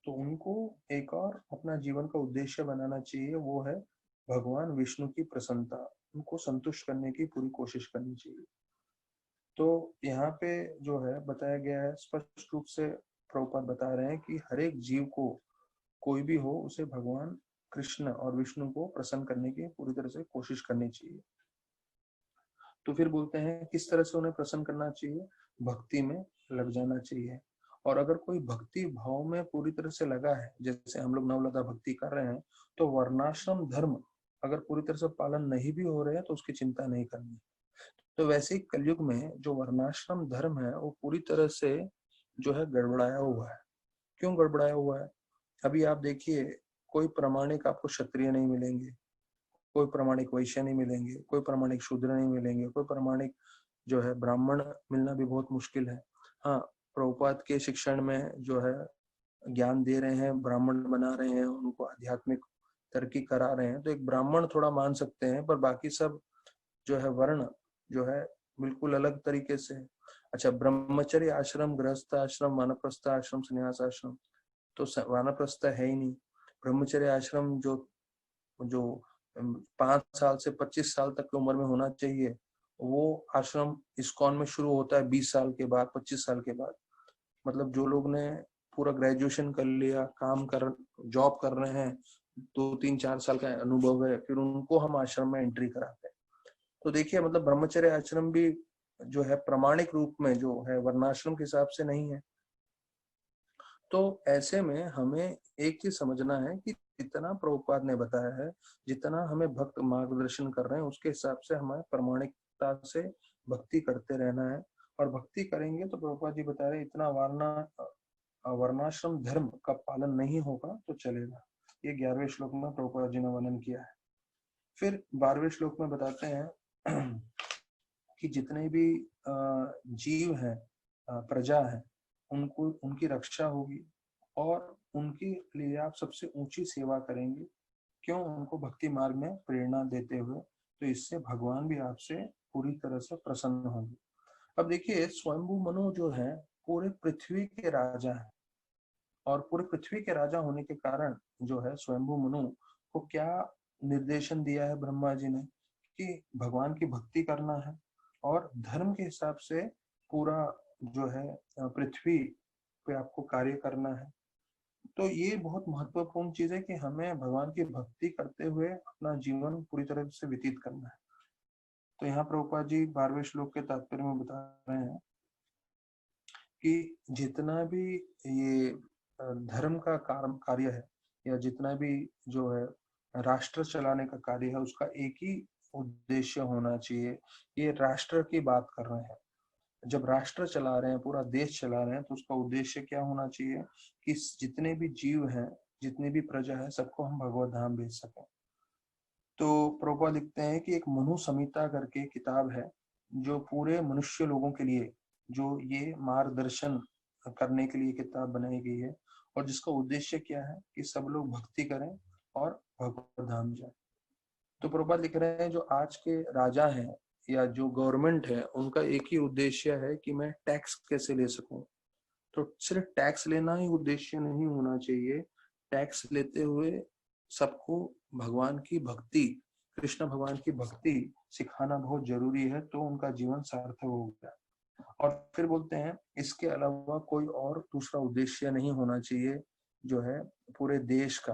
तो उनको एक और अपना जीवन का उद्देश्य बनाना चाहिए, वो है भगवान विष्णु की प्रसन्नता, उनको संतुष्ट करने की पूरी कोशिश करनी चाहिए। तो यहाँ पे जो है बताया गया है स्पष्ट रूप से, प्रभुपाद बता रहे हैं कि हर एक जीव को कोई भी हो उसे भगवान कृष्ण और विष्णु को प्रसन्न करने की पूरी तरह से कोशिश करनी चाहिए। तो फिर बोलते हैं किस तरह से उन्हें प्रसन्न करना चाहिए? भक्ति में लग जाना चाहिए। और अगर कोई भक्ति भाव में पूरी तरह से लगा है, जैसे हम लोग नवलता भक्ति कर रहे हैं, तो वर्णाश्रम धर्म अगर पूरी तरह से पालन नहीं भी हो रहे हैं तो उसकी चिंता नहीं करनी। तो वैसे ही कलयुग में जो वर्णाश्रम धर्म है वो पूरी तरह से जो है गड़बड़ाया हुआ है। क्यों गड़बड़ाया हुआ है? अभी आप देखिए, कोई प्रामाणिक आपको क्षत्रिय नहीं मिलेंगे, कोई प्रामाणिक वैश्य नहीं मिलेंगे, कोई प्रामाणिक शूद्र नहीं मिलेंगे, कोई प्रामाणिक जो है ब्राह्मण मिलना भी बहुत मुश्किल है। हाँ, प्रभुपाद के शिक्षण में जो है ज्ञान दे रहे हैं, ब्राह्मण बना रहे हैं, उनको आध्यात्मिक तरक्की करा रहे हैं, तो एक ब्राह्मण थोड़ा मान सकते हैं, पर बाकी सब जो है वर्ण जो है बिल्कुल अलग तरीके से। अच्छा, ब्रह्मचर्य आश्रम, गृहस्थ आश्रम, वानप्रस्थ आश्रम, संन्यास आश्रम, तो वानप्रस्थ है ही नहीं। ब्रह्मचर्य आश्रम जो 5 साल से 25 साल तक की उम्र में होना चाहिए, वो आश्रम इस्कॉन में शुरू होता है 20 साल के बाद, 25 साल के बाद। मतलब जो लोग ने पूरा ग्रेजुएशन कर लिया, जॉब कर रहे हैं, 2-3-4 साल का अनुभव है, फिर उनको हम आश्रम में एंट्री कराते हैं। तो देखिए मतलब ब्रह्मचर्य आश्रम भी जो है प्रमाणिक रूप में जो है वर्णाश्रम के हिसाब से नहीं है। तो ऐसे में हमें एक चीज समझना है कि जितना प्रभुपाद ने बताया है, जितना हमें भक्त मार्गदर्शन कर रहे हैं, उसके हिसाब से हमें प्रामाणिकता से भक्ति करते रहना है। और भक्ति करेंगे तो प्रभुपाद जी बता रहे इतना वर्णाश्रम धर्म का पालन नहीं होगा तो चलेगा। ये 11वें श्लोक में प्रभुपाद जी ने वर्णन किया है। फिर 12वें श्लोक में बताते हैं कि जितने भी जीव हैं, प्रजा है, उनको उनकी रक्षा होगी और उनके लिए आप सबसे ऊंची सेवा करेंगे। क्यों? उनको भक्ति मार्ग में प्रेरणा देते हुए। तो इससे भगवान भी आपसे पूरी तरह से प्रसन्न होंगे। अब देखिए स्वयंभू मनु जो है पूरे पृथ्वी के राजा है, और पूरे पृथ्वी के राजा होने के कारण जो है स्वयंभू मनु को क्या निर्देशन दिया है ब्रह्मा जी ने कि भगवान की भक्ति करना है और धर्म के हिसाब से पूरा जो है पृथ्वी पे आपको कार्य करना है। तो ये बहुत महत्वपूर्ण चीज है कि हमें भगवान की भक्ति करते हुए अपना जीवन पूरी तरह से व्यतीत करना है। तो यहाँ प्रभुपाद जी 12वें श्लोक के तात्पर्य में बता रहे हैं कि जितना भी ये धर्म का कार्य है, या जितना भी जो है राष्ट्र चलाने का कार्य है, उसका एक ही उद्देश्य होना चाहिए। ये राष्ट्र की बात कर रहे हैं। जब राष्ट्र चला रहे हैं, पूरा देश चला रहे हैं, तो उसका उद्देश्य क्या होना चाहिए कि जितने भी जीव हैं, जितनी भी प्रजा है, सबको हम भगवत धाम भेज सकें। तो प्रभुपाद लिखते हैं कि एक मनु संहिता करके किताब है जो पूरे मनुष्य लोगों के लिए जो ये मार्गदर्शन करने के लिए किताब बनाई गई है, और जिसका उद्देश्य क्या है कि सब लोग भक्ति करें और भगवत धाम जाए। तो प्रभुपाद लिख रहे हैं जो आज के राजा हैं या जो गवर्नमेंट है, उनका एक ही उद्देश्य है कि मैं टैक्स कैसे ले सकूं। तो सिर्फ टैक्स लेना ही उद्देश्य नहीं होना चाहिए। टैक्स लेते हुए सबको भगवान की भक्ति, कृष्ण भगवान की भक्ति सिखाना बहुत जरूरी है, तो उनका जीवन सार्थक होगा। और फिर बोलते हैं इसके अलावा कोई और दूसरा उद्देश्य नहीं होना चाहिए जो है पूरे देश का।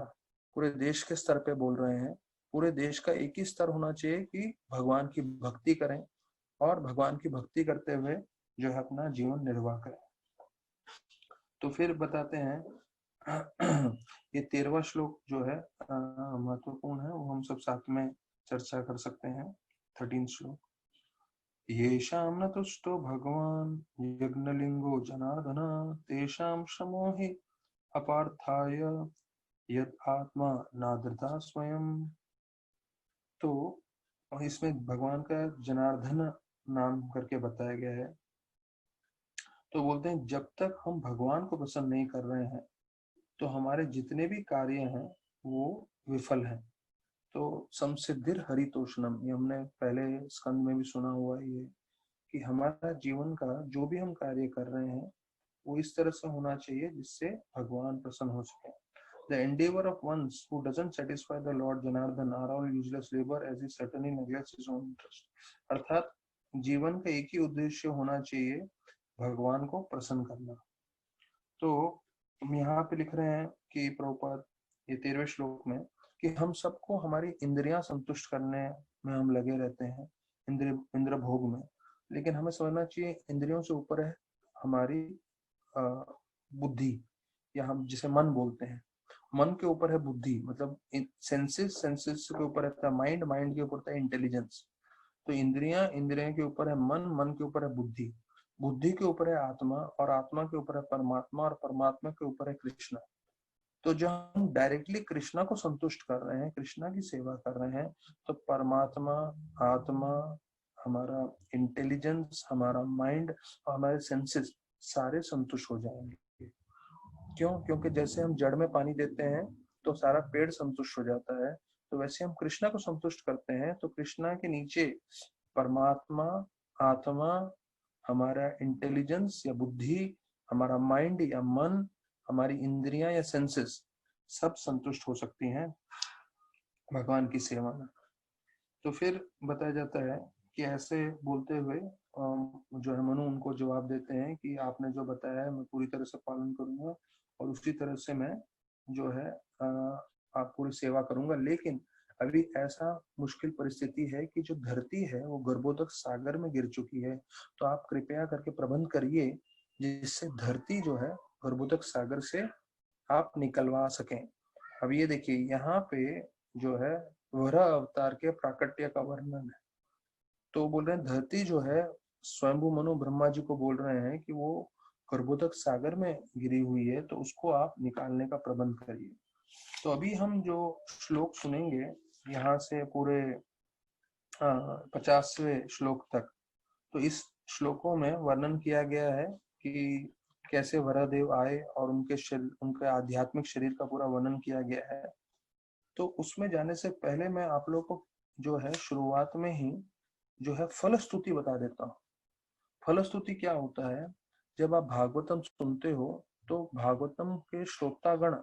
पूरे देश के स्तर पे बोल रहे हैं, पूरे देश का एक ही स्तर होना चाहिए कि भगवान की भक्ति करें और भगवान की भक्ति करते हुए जो है अपना जीवन निर्वाह करें। तो फिर बताते हैं ये 13वां श्लोक जो है महत्वपूर्ण है, वो हम सब साथ में चर्चा कर सकते हैं। 13 श्लोक। येषां न तुष्टो भगवान यज्ञलिंगो जनार्दन तेषां श्रमो हि अपार्थाय यद आत्मा नादृता स्वयं। तो इसमें भगवान का जनार्दन नाम करके बताया गया है। तो बोलते हैं जब तक हम भगवान को पसंद नहीं कर रहे हैं तो हमारे जितने भी कार्य हैं वो विफल हैं। तो संसिद्धिर हरितोषणम, ये हमने पहले स्कंद में भी सुना हुआ ये कि हमारा जीवन का जो भी हम कार्य कर रहे हैं वो इस तरह से होना चाहिए जिससे भगवान प्रसन्न हो सके। The endeavor of ones who doesn't satisfy the Lord Janardhan are all useless labor as he certainly neglects his own interest। अर्थात जीवन का एक ही उद्देश्य होना चाहिए, भगवान को प्रसन्न करना। तो हम यहाँ पे लिख रहे हैं कि प्रभुपाद ये 13वें श्लोक में कि हम सबको हमारी इंद्रियां संतुष्ट करने में हम लगे रहते हैं, इंद्र भोग में। लेकिन हमें समझना चाहिए इंद्रियों से ऊपर है हमारी बुद्धि, या हम जिसे मन बोलते हैं। मन के ऊपर है बुद्धि, मतलब सेंसेस के ऊपर रहता है माइंड, माइंड के ऊपर रहता है इंटेलिजेंस। तो इंद्रियां के ऊपर है मन, मन के ऊपर है बुद्धि, बुद्धि के ऊपर है आत्मा, और आत्मा के ऊपर है परमात्मा, और परमात्मा के ऊपर है कृष्ण। तो जब हम डायरेक्टली कृष्णा को संतुष्ट कर रहे हैं, कृष्णा की सेवा कर रहे हैं, तो परमात्मा, आत्मा, हमारा इंटेलिजेंस, हमारा माइंड और हमारे सेंसेस सारे संतुष्ट हो जाएंगे। क्यों? क्योंकि जैसे हम जड़ में पानी देते हैं तो सारा पेड़ संतुष्ट हो जाता है, तो वैसे हम कृष्णा को संतुष्ट करते हैं तो कृष्णा के नीचे परमात्मा, आत्मा, हमारा इंटेलिजेंस या बुद्धि, हमारा माइंड या मन, हमारी इंद्रियां या सेंसेस सब संतुष्ट हो सकती हैं। भगवान की सेवा में। तो फिर बताया जाता है कि ऐसे बोलते हुए जो है मनु उनको जवाब देते हैं कि आपने जो बताया है मैं पूरी तरह से पालन करूंगा और उसी तरह से मैं जो है आप पूरी सेवा करूंगा, लेकिन अभी ऐसा मुश्किल परिस्थिति है कि जो धरती है वो गर्भोदक सागर में गिर चुकी है, तो आप कृपया करके प्रबंध करिए जिससे धरती जो है गर्भोदक सागर से आप निकलवा सकें। अब ये देखिए यहाँ पे जो है वराह अवतार के प्राकट्य का वर्णन है। तो बोल रहे हैं धरती जो है स्वयंभू मनु ब्रह्मा जी को बोल रहे हैं कि वो गर्भोदक सागर में गिरी हुई है, तो उसको आप निकालने का प्रबंध करिए। तो अभी हम जो श्लोक सुनेंगे यहाँ से पूरे 50वें श्लोक तक, तो इस श्लोकों में वर्णन किया गया है कि कैसे वरादेव आए और उनके आध्यात्मिक शरीर का पूरा वर्णन किया गया है। तो उसमें जाने से पहले मैं आप लोगों को जो है शुरुआत में ही जो है फलस्तुति बता देता हूँ। फलस्तुति क्या होता है, जब आप भागवतम सुनते हो तो भागवतम के श्रोतागण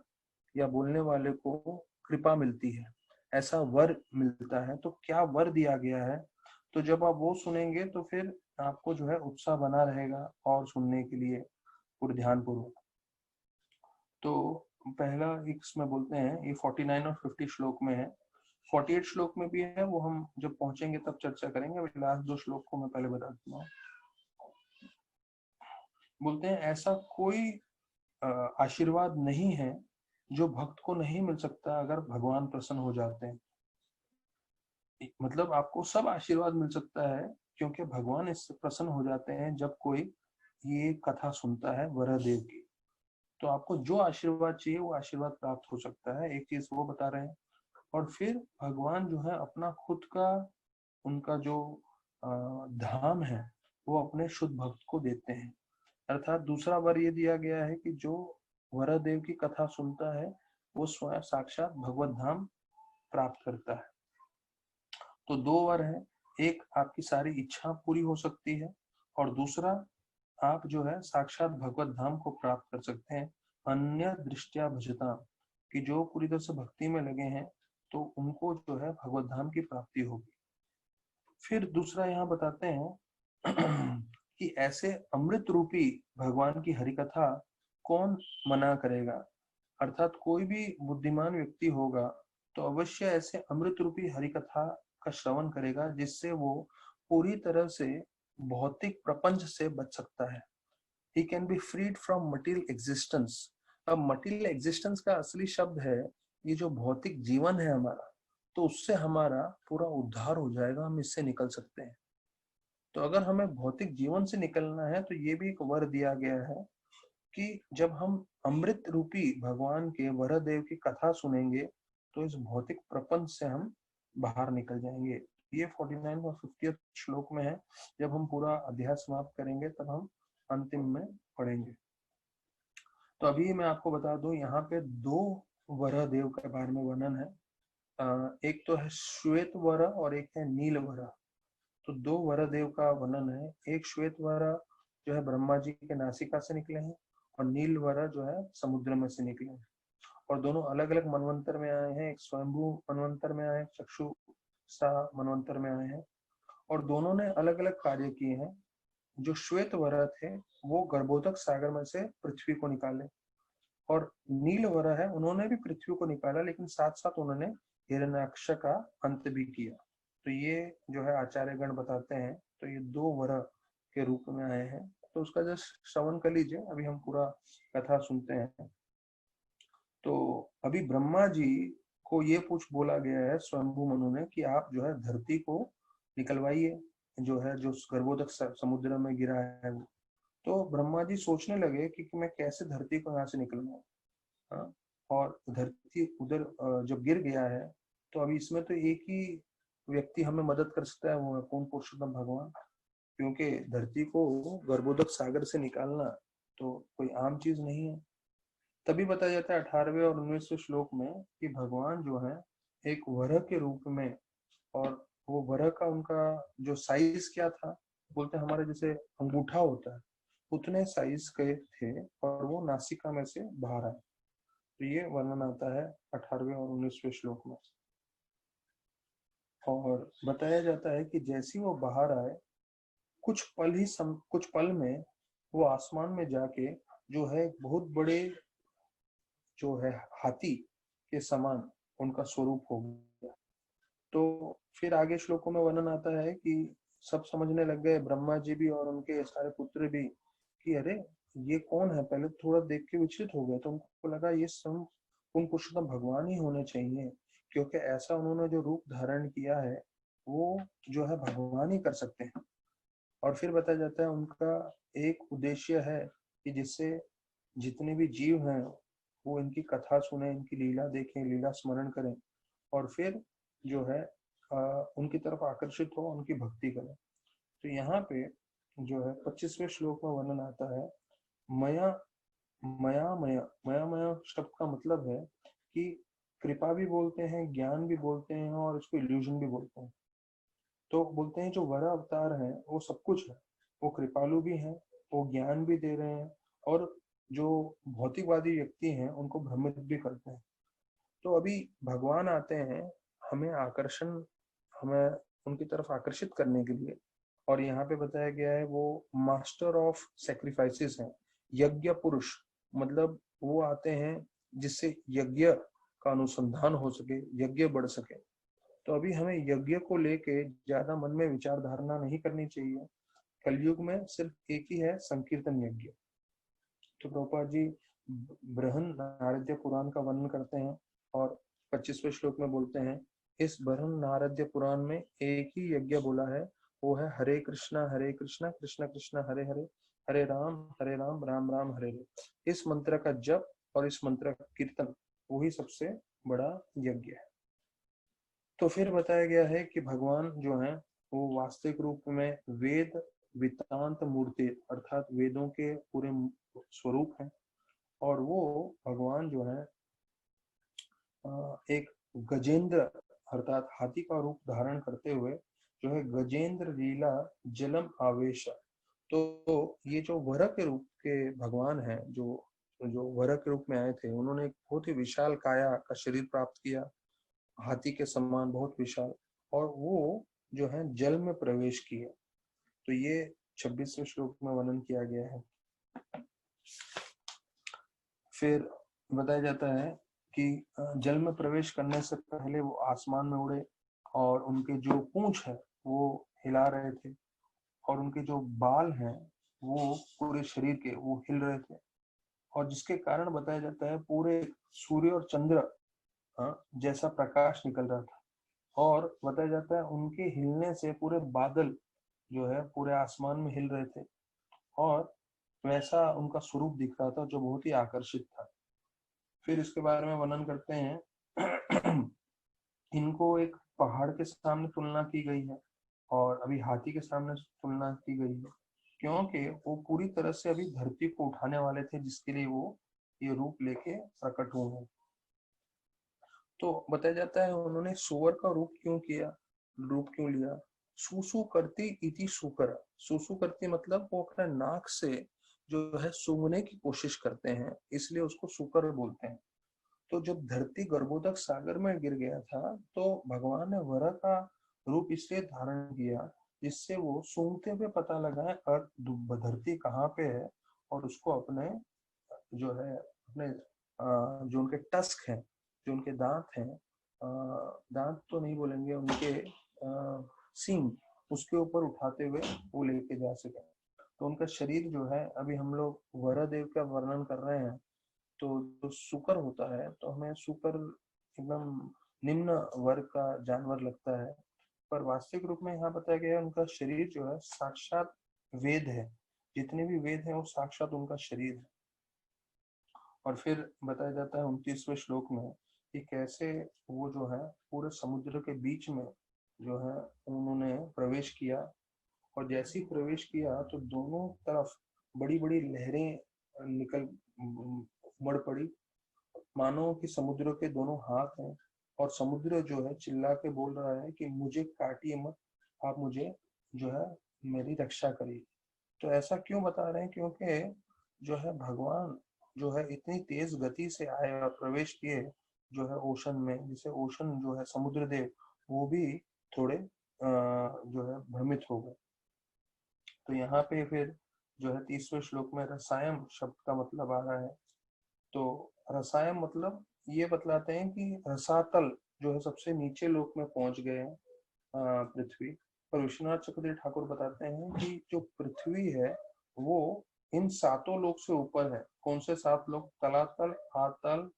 या बोलने वाले को कृपा मिलती है, ऐसा वर मिलता है। तो क्या वर दिया गया है, तो जब आप वो सुनेंगे तो फिर आपको जो है उत्साह बना रहेगा और सुनने के लिए पूरे ध्यान पूर्वक। तो पहला इसमें बोलते हैं, ये 49 और 50 श्लोक में है, 48 श्लोक में भी है, वो हम जब पहुंचेंगे तब चर्चा करेंगे। अभी लास्ट 2 श्लोक को मैं पहले बता देता हूँ। बोलते हैं ऐसा कोई आशीर्वाद नहीं है जो भक्त को नहीं मिल सकता अगर भगवान प्रसन्न हो जाते हैं। मतलब आपको सब आशीर्वाद मिल सकता है क्योंकि भगवान इससे प्रसन्न हो जाते हैं जब कोई ये कथा सुनता है वरदेव की। तो आपको जो आशीर्वाद चाहिए वो आशीर्वाद प्राप्त हो सकता है, एक चीज वो बता रहे हैं। और फिर भगवान जो है अपना खुद का उनका जो धाम है वो अपने शुद्ध भक्त को देते हैं। अर्थात दूसरा वर ये दिया गया है कि जो वरदेव की कथा सुनता है वो स्वयं साक्षात भगवत धाम प्राप्त करता है। तो 2 वर है, एक आपकी सारी इच्छा पूरी हो सकती है और दूसरा आप जो है साक्षात भगवत धाम को प्राप्त कर सकते हैं। अन्य दृष्टिया भजता कि जो पूरी तरह से भक्ति में लगे हैं तो उनको जो है भगवत धाम की प्राप्ति होगी। फिर दूसरा यहाँ बताते हैं कि ऐसे अमृत रूपी भगवान की हरिकथा कौन मना करेगा। अर्थात कोई भी बुद्धिमान व्यक्ति होगा तो अवश्य ऐसे अमृत रूपी हरिकथा का श्रवण करेगा जिससे वो पूरी तरह से भौतिक प्रपंच से बच सकता है। He can be freed from material existence। अब मटीरियल एग्जिस्टेंस का असली शब्द है ये जो भौतिक जीवन है हमारा, तो उससे हमारा पूरा उद्धार हो जाएगा, हम इससे निकल सकते हैं। तो अगर हमें भौतिक जीवन से निकलना है तो ये भी एक वर दिया गया है कि जब हम अमृत रूपी भगवान के वरदेव की कथा सुनेंगे तो इस भौतिक प्रपंच से हम बाहर निकल जाएंगे। ये 49 और 50 श्लोक में है। जब हम पूरा अध्याय समाप्त करेंगे तब हम अंतिम में पढ़ेंगे। तो अभी मैं आपको बता दूं यहाँ पे 2 वरह देव के बारे में वर्णन है। एक तो है श्वेत वरह और एक है नील वरह। तो 2 वरह देव का वर्णन है। एक श्वेत वरह जो है ब्रह्मा जी के नासिका से निकले हैं और नील वरह जो है समुद्र में से निकले हैं और दोनों अलग अलग मनवंतर में आए हैं। एक स्वयंभू मनवंतर में आए, चक्षु सा मनवंतर में आए हैं और दोनों ने अलग अलग कार्य किए हैं। जो श्वेत वरह थे वो गर्भोदक सागर में से पृथ्वी को निकाले और नील वरह है उन्होंने भी पृथ्वी को निकाला, लेकिन साथ साथ उन्होंने हिरण्याक्ष का अंत भी किया। तो ये जो है आचार्यगण बताते हैं। तो ये 2 वरह के रूप में आए हैं। तो उसका जस्ट श्रवण कर लीजिए, अभी हम पूरा कथा सुनते हैं। तो अभी ब्रह्मा जी को ये पूछ बोला गया है स्वयंभू मनु ने कि आप जो है धरती को निकलवाइए, जो है जो गर्भोदक समुद्र में गिरा है वो। तो ब्रह्मा जी सोचने लगे कि मैं कैसे धरती को यहाँ से निकलवाऊं। हाँ, और धरती उधर जब गिर गया है तो अभी इसमें तो एक ही व्यक्ति हमें मदद कर सकता है, वो है कौन? पुरुषोत्तम भगवान। क्योंकि धरती को गर्भोदक सागर से निकालना तो कोई आम चीज नहीं है। तभी बताया जाता है 18वें और 19वें श्लोक में कि भगवान जो है एक वरह के रूप में, और वो वरह का उनका जो साइज क्या था, बोलते हैं हमारे जैसे अंगूठा होता है उतने साइज के थे और वो नासिका में से बाहर आए। तो ये वर्णन आता है 18वें और 19वें श्लोक में। और बताया जाता है कि जैसे ही वो बाहर आए, कुछ पल में वो आसमान में जाके जो है बहुत बड़े जो है हाथी के समान उनका स्वरूप हो गया। तो फिर आगे श्लोकों में वर्णन आता है कि सब समझने लग गए, ब्रह्मा जी भी और उनके सारे पुत्र भी, कि अरे ये कौन है। पहले थोड़ा देख के विचलित हो गए, तो उनको लगा ये सब उन पुरुषोत्तम भगवान ही होने चाहिए, क्योंकि ऐसा उन्होंने जो रूप धारण किया है वो जो है भगवान ही कर सकते हैं। और फिर बताया जाता है उनका एक उद्देश्य है कि जिससे जितने भी जीव हैं वो इनकी कथा सुने, इनकी लीला देखें, लीला स्मरण करें, और फिर जो है उनकी तरफ आकर्षित हो, उनकी भक्ति करें। तो यहाँ पे जो है 25वें श्लोक में वर्णन आता है, मया मया मया मया मया शब्द का मतलब है कि कृपा भी बोलते हैं, ज्ञान भी बोलते हैं, और इसको इल्यूजन भी बोलते हैं। तो बोलते हैं जो वरा अवतार है वो सब कुछ है, वो कृपालु भी हैं, वो ज्ञान भी दे रहे हैं, और जो भौतिकवादी व्यक्ति हैं उनको भ्रमित भी करते हैं। तो अभी भगवान आते हैं हमें उनकी तरफ आकर्षित करने के लिए। और यहाँ पे बताया गया है वो मास्टर ऑफ सेक्रीफाइसेस हैं, यज्ञ पुरुष, मतलब वो आते हैं जिससे यज्ञ का अनुसंधान हो सके, यज्ञ बढ़ सके। तो अभी हमें यज्ञ को लेके ज्यादा मन में विचार धारणा नहीं करनी चाहिए। कलयुग में सिर्फ एक ही है, संकीर्तन यज्ञ। तो प्रभुपाद जी बृहन नारद्य पुराण का वर्णन करते हैं और 25वें श्लोक में बोलते हैं, इस बृहन नारद्य पुराण में एक ही यज्ञ बोला है, वो है हरे कृष्णा कृष्ण कृष्ण हरे हरे, हरे राम राम राम हरे हरे। इस मंत्र का जप और इस मंत्र का कीर्तन वही सबसे बड़ा यज्ञ है। तो फिर बताया गया है कि भगवान जो है वो वास्तविक रूप में वेद वेदांत मूर्ति अर्थात वेदों के पूरे स्वरूप है। और वो भगवान जो है एक गजेंद्र अर्थात हाथी का रूप धारण करते हुए जो है गजेंद्र लीला जलम आवेश। तो ये जो वर के रूप के भगवान हैं, जो जो वर के रूप में आए थे, उन्होंने एक बहुत ही विशाल काया का शरीर प्राप्त किया, हाथी के समान बहुत विशाल, और वो जो है जल में प्रवेश किए। तो ये 26वें श्लोक में वर्णन किया गया है। फिर बताया जाता है कि जल में प्रवेश करने से पहले वो आसमान में उड़े, और उनके जो पूंछ है वो हिला रहे थे, और उनके जो बाल हैं वो पूरे शरीर के वो हिल रहे थे, और जिसके कारण बताया जाता है पूरे सूर्य और चंद्र जैसा प्रकाश निकल रहा था। और बताया जाता है उनके हिलने से पूरे बादल जो है पूरे आसमान में हिल रहे थे, और वैसा उनका स्वरूप दिख रहा था जो बहुत ही आकर्षित था। फिर इसके बारे में वर्णन करते हैं इनको एक पहाड़ के सामने तुलना की गई है, और अभी हाथी के सामने तुलना की गई है, क्योंकि वो पूरी तरह से अभी धरती को उठाने वाले थे, जिसके लिए वो ये रूप लेके प्रकट हुए हैं। तो बताया जाता है उन्होंने सुअर का रूप क्यों लिया। सुसु करती इति सुकर, सुसु करती मतलब वो अपने नाक से जो है सूंघने की कोशिश करते हैं, इसलिए उसको सुकर बोलते हैं। तो जब धरती गर्भोदक सागर में गिर गया था, तो भगवान ने वरा का रूप इसलिए धारण किया जिससे वो सूंघते हुए पता लगाए अर्थ धरती कहाँ पे है, और उसको अपने जो है अपने जो उनके टस्क हैं, जो उनके दांत हैं, दांत तो नहीं बोलेंगे, उनके सींग, उसके ऊपर उठाते हुए वो लेके जा सके। तो उनका शरीर जो है, अभी हम लोग वरादेव का वर्णन कर रहे हैं, तो जो शुकर होता है तो हमें शुकर एकदम निम्न वर्ग का जानवर लगता है, पर वास्तविक रूप में यहाँ बताया गया है उनका शरीर जो है साक्षात वेद है, जितने भी वेद हैं वो साक्षात उनका शरीर है। और फिर बताया जाता है 29वें श्लोक में कि कैसे वो जो है पूरे समुद्र के बीच में जो है उन्होंने प्रवेश किया, और जैसे ही प्रवेश किया तो दोनों तरफ बड़ी बड़ी लहरें निकल उमड़ पड़ी, मानो कि समुद्र के दोनों हाथ हैं, और समुद्र जो है चिल्ला के बोल रहा है कि मुझे काटिए मत, आप मुझे जो है मेरी रक्षा करिए। तो ऐसा क्यों बता रहे हैं, क्योंकि जो है भगवान जो है इतनी तेज गति से आए और प्रवेश किए जो है ओशन में, जिसे ओशन जो है समुद्र देव वो भी थोड़े जो है भ्रमित हो गए। तो यहाँ पे फिर जो है 30वें श्लोक में रसायन शब्द का मतलब आ रहा है। तो रसायन मतलब ये बतलाते हैं कि रसातल जो है सबसे नीचे लोक में पहुंच गए हैं पृथ्वी। पर विश्वनाथ चक्रवर्ती ठाकुर बताते हैं कि जो पृथ्वी है वो इन सातों लोक से ऊपर है। कौन से 7 लोक? तलातल, आतल,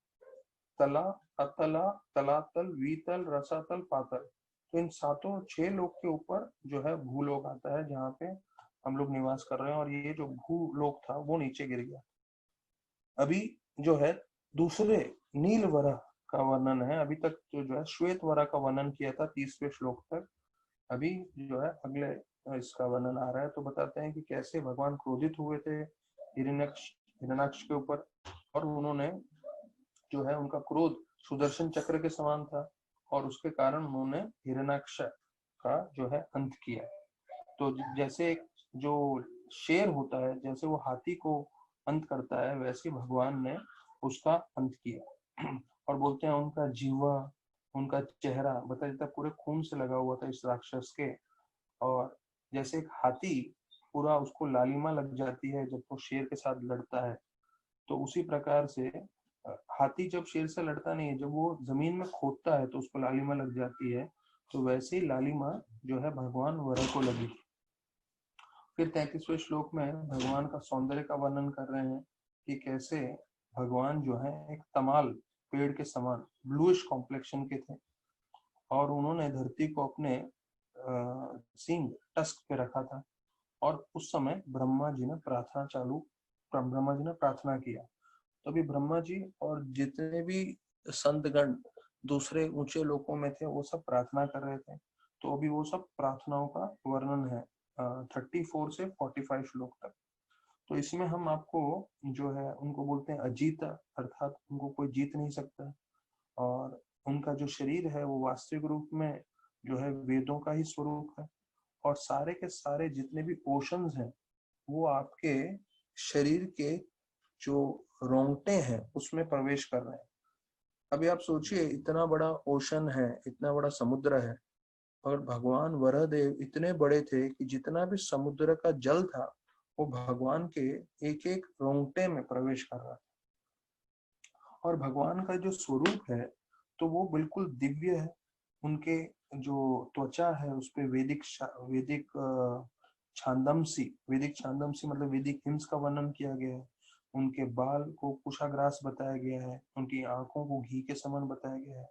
तला, अतला, तलातल, वीतल, रसातल, पातल। तो इन सातों 6 लोक के ऊपर जो है भूलोक आता है, जहाँ पे हम लोग निवास कर रहे हैं। और ये जो भूलोक था वो नीचे गिर गया। अभी जो है दूसरे नील वरह का वर्णन है। अभी तक जो है श्वेत वरह का वर्णन किया था 30वें श्लोक तक। अभी जो है अगले इसका वर्णन आ रहा है। तो बताते हैं कि कैसे भगवान क्रोधित हुए थे हिरण्याक्ष के ऊपर, और उन्होंने जो है उनका क्रोध सुदर्शन चक्र के समान था, और उसके कारण उन्होंने हिरण्याक्ष का जो है अंत किया। तो जैसे एक जो शेर होता है, जैसे वो हाथी को अंत करता है, वैसे भगवान ने उसका अंत किया। और बोलते हैं उनका जीवा, उनका चेहरा बताया जाता है पूरे खून से लगा हुआ था इस राक्षस के। और जैसे एक हाथी पूरा उसको लालिमा लग जाती है जब वो शेर के साथ लड़ता है, तो उसी प्रकार से हाथी जब शेर से लड़ता नहीं है, जब वो जमीन में खोदता है तो उसको लालिमा लग जाती है। तो वैसे ही लालिमा जो है भगवान वरह को लगी। फिर 33वें श्लोक में भगवान का सौंदर्य का वर्णन कर रहे हैं कि कैसे भगवान जो है एक तमाल पेड़ के समान ब्लूइश कॉम्प्लेक्शन के थे, और उन्होंने धरती को अपने सींग टस्क पे रखा था। और उस समय ब्रह्मा जी ने प्रार्थना किया। तो अभी ब्रह्मा जी और जितने भी संतगण दूसरे ऊंचे लोकों में थे वो सब प्रार्थना कर रहे थे। तो अभी वो सब प्रार्थनाओं का वर्णन है 34 से 45 श्लोक तक। तो इसमें हम आपको जो है उनको बोलते हैं अजीत, अर्थात उनको कोई जीत नहीं सकता। और उनका जो शरीर है वो वास्तविक रूप में जो है वेदों का ही स्वरूप है। और सारे के सारे जितने भी ओशंस हैं वो आपके शरीर के जो रोंगटे हैं उसमें प्रवेश कर रहे हैं। अभी आप सोचिए, इतना बड़ा ओशन है, इतना बड़ा समुद्र है, और भगवान वरदेव इतने बड़े थे कि जितना भी समुद्र का जल था वो भगवान के एक एक रोंगटे में प्रवेश कर रहा था। और भगवान का जो स्वरूप है तो वो बिल्कुल दिव्य है। उनके जो त्वचा है उस पे वैदिक छांदमसी मतलब वैदिक हिम्स का वर्णन किया गया है। उनके बाल को कुशाग्रास बताया गया है, उनकी आंखों को घी के समान बताया गया है,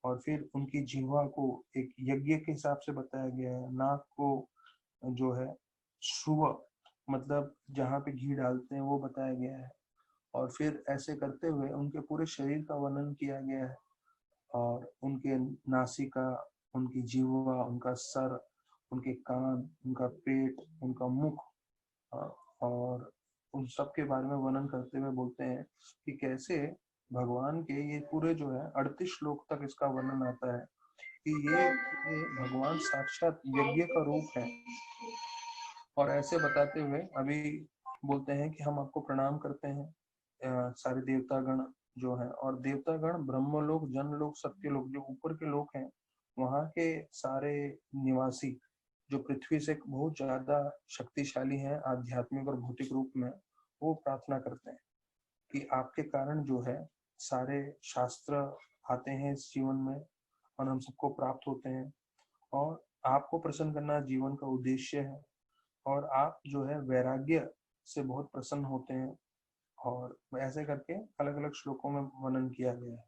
और फिर उनकी जिह्वा को एक यज्ञ के हिसाब से बताया गया है। नाक को जो है श्रुव मतलब जहाँ पे घी डालते हैं वो बताया गया है। और फिर ऐसे करते हुए उनके पूरे शरीर का वर्णन किया गया है, और उनके नासिका, उनकी जीवा, उनका सर, उनके कान, उनका पेट, उनका मुख, और उन सब के बारे में वर्णन करते हुए बोलते हैं कि कैसे भगवान के ये पूरे जो है 38 श्लोक तक इसका वर्णन आता है कि ये भगवान साक्षात यज्ञ का रूप है। और ऐसे बताते हुए अभी बोलते हैं कि हम आपको प्रणाम करते हैं सारे देवतागण जो है। और देवतागण ब्रह्मलोक, जनलोक, सत्यलोक जो ऊपर के लोक हैं, वहाँ के सारे निवासी जो पृथ्वी से बहुत ज्यादा शक्तिशाली हैं आध्यात्मिक और भौतिक रूप में, वो प्रार्थना करते हैं कि आपके कारण जो है सारे शास्त्र आते हैं इस जीवन में और हम सबको प्राप्त होते हैं, और आपको प्रसन्न करना जीवन का उद्देश्य है, और आप जो है वैराग्य से बहुत प्रसन्न होते हैं। और ऐसे करके अलग अलग श्लोकों में वर्णन किया गया है।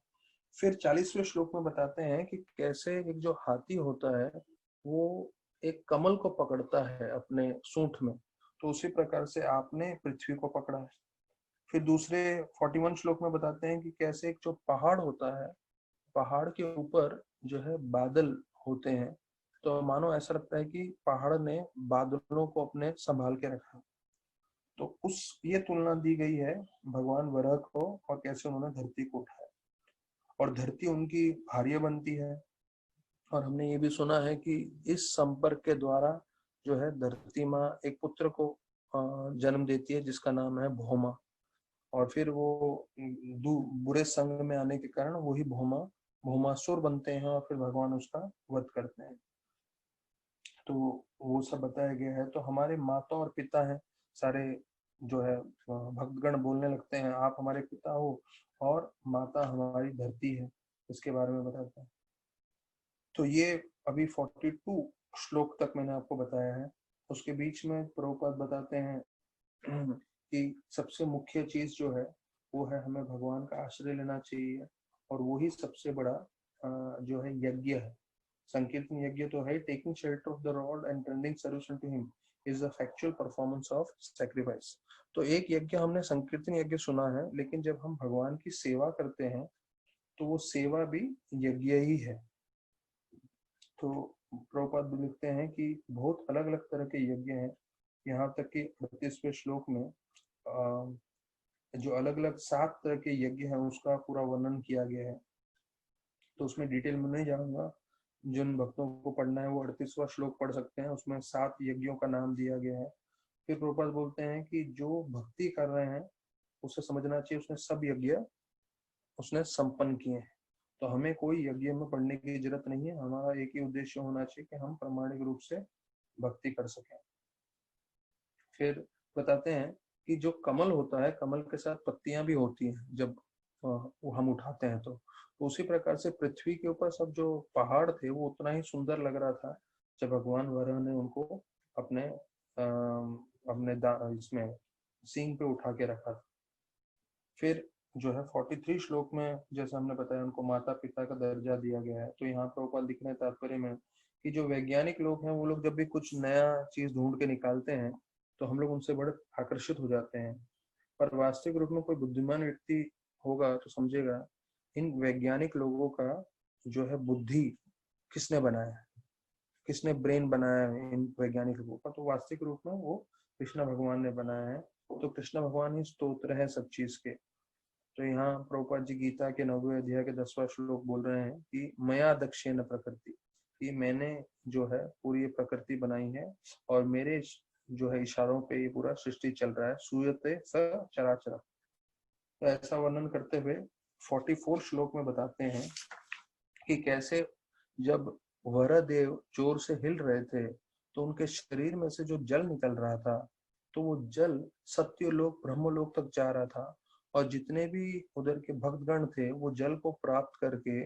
फिर 40वें श्लोक में बताते हैं कि कैसे एक जो हाथी होता है वो एक कमल को पकड़ता है अपने सूंठ में, तो उसी प्रकार से आपने पृथ्वी को पकड़ा है। फिर दूसरे 41 श्लोक में बताते हैं कि कैसे एक जो पहाड़ होता है, पहाड़ के ऊपर जो है बादल होते हैं, तो मानो ऐसा लगता है कि पहाड़ ने बादलों को अपने संभाल के रखा। तो उस ये तुलना दी गई है भगवान वराह को, और कैसे उन्होंने धरती को उठाया, और धरती उनकी भार्य बनती है। और हमने ये भी सुना है कि इस संपर्क के द्वारा जो है धरती माँ एक पुत्र को जन्म देती है जिसका नाम है भौमा। और फिर वो बुरे संग में आने के कारण वही भौमासुर बनते हैं, और फिर भगवान उसका वध करते हैं। तो वो सब बताया गया है। तो हमारे माता और पिता हैं सारे, जो है भक्तगण बोलने लगते हैं आप हमारे पिता हो और माता हमारी धरती है, इसके बारे में बताता है। तो ये अभी 42 श्लोक तक मैंने आपको बताया है। उसके बीच में प्रभुपाद बताते हैं कि सबसे मुख्य चीज जो है वो है हमें भगवान का आश्रय लेना चाहिए, और वही सबसे बड़ा जो है यज्ञ है। संकीर्तन यज्ञ तो है, taking shelter of the lord and tending service to him is the factual performance of sacrifice. तो एक यज्ञ हमने संकीर्तन यज्ञ सुना है, लेकिन जब हम भगवान की सेवा करते हैं तो वो सेवा भी यज्ञ ही है। तो प्रभुपाद भी लिखते हैं कि बहुत अलग अलग तरह के यज्ञ हैं, यहाँ तक कि 38वें श्लोक में जो अलग अलग 7 तरह के यज्ञ हैं उसका पूरा वर्णन किया गया है। तो उसमें डिटेल में नहीं जाऊंगा, जिन भक्तों को पढ़ना है वो 38वां श्लोक पढ़ सकते हैं, उसमें 7 यज्ञों का नाम दिया गया है। फिर प्रभुपाद बोलते हैं कि जो भक्ति कर रहे हैं उसे समझना चाहिए उसने सब यज्ञ उसने संपन्न किए हैं। तो हमें कोई यज्ञ में पढ़ने की जरूरत नहीं है, हमारा एक ही उद्देश्य होना चाहिए कि हम प्रामाणिक रूप से भक्ति कर सकें। फिर बताते हैं कि जो कमल होता है, कमल के साथ पत्तियां भी होती हैं जब वो हम उठाते हैं, तो उसी प्रकार से पृथ्वी के ऊपर सब जो पहाड़ थे वो उतना ही सुंदर लग रहा था जब भगवान वराह ने उनको अपने इसमें सींग पे उठा के रखा था। फिर जो है 43 श्लोक में जैसा हमने बताया उनको माता पिता का दर्जा दिया गया है। तो यहाँ प्रभुपाद लिखने तात्पर्य में कि जो वैज्ञानिक लोग हैं वो लोग जब भी कुछ नया चीज ढूंढ के निकालते हैं तो हम लोग उनसे बड़े आकर्षित हो जाते हैं, पर वास्तविक रूप में कोई बुद्धिमान व्यक्ति होगा तो समझेगा इन वैज्ञानिक लोगों का जो है बुद्धि किसने बनाया है, किसने ब्रेन बनाया है इन वैज्ञानिक लोगों का, तो वास्तविक रूप में वो कृष्ण भगवान ने बनाया है। तो कृष्ण भगवान ही स्तोत्र है सब चीज के। तो यहाँ प्रभुपाद जी गीता के 9वें अध्याय के 10वां श्लोक बोल रहे हैं कि मया दक्षेण प्रकृति, कि मैंने जो है पूरी ये प्रकृति बनाई है और मेरे जो है इशारों पे ये पूरा सृष्टि चल रहा है, सूयते स चराचर। तो ऐसा वर्णन करते हुए 44 श्लोक में बताते हैं कि कैसे जब वरदेव जोर से हिल रहे थे तो उनके शरीर में से जो जल निकल रहा था तो वो जल सत्यलोक ब्रह्मलोक तक जा रहा था, और जितने भी उधर के भक्तगण थे वो जल को प्राप्त करके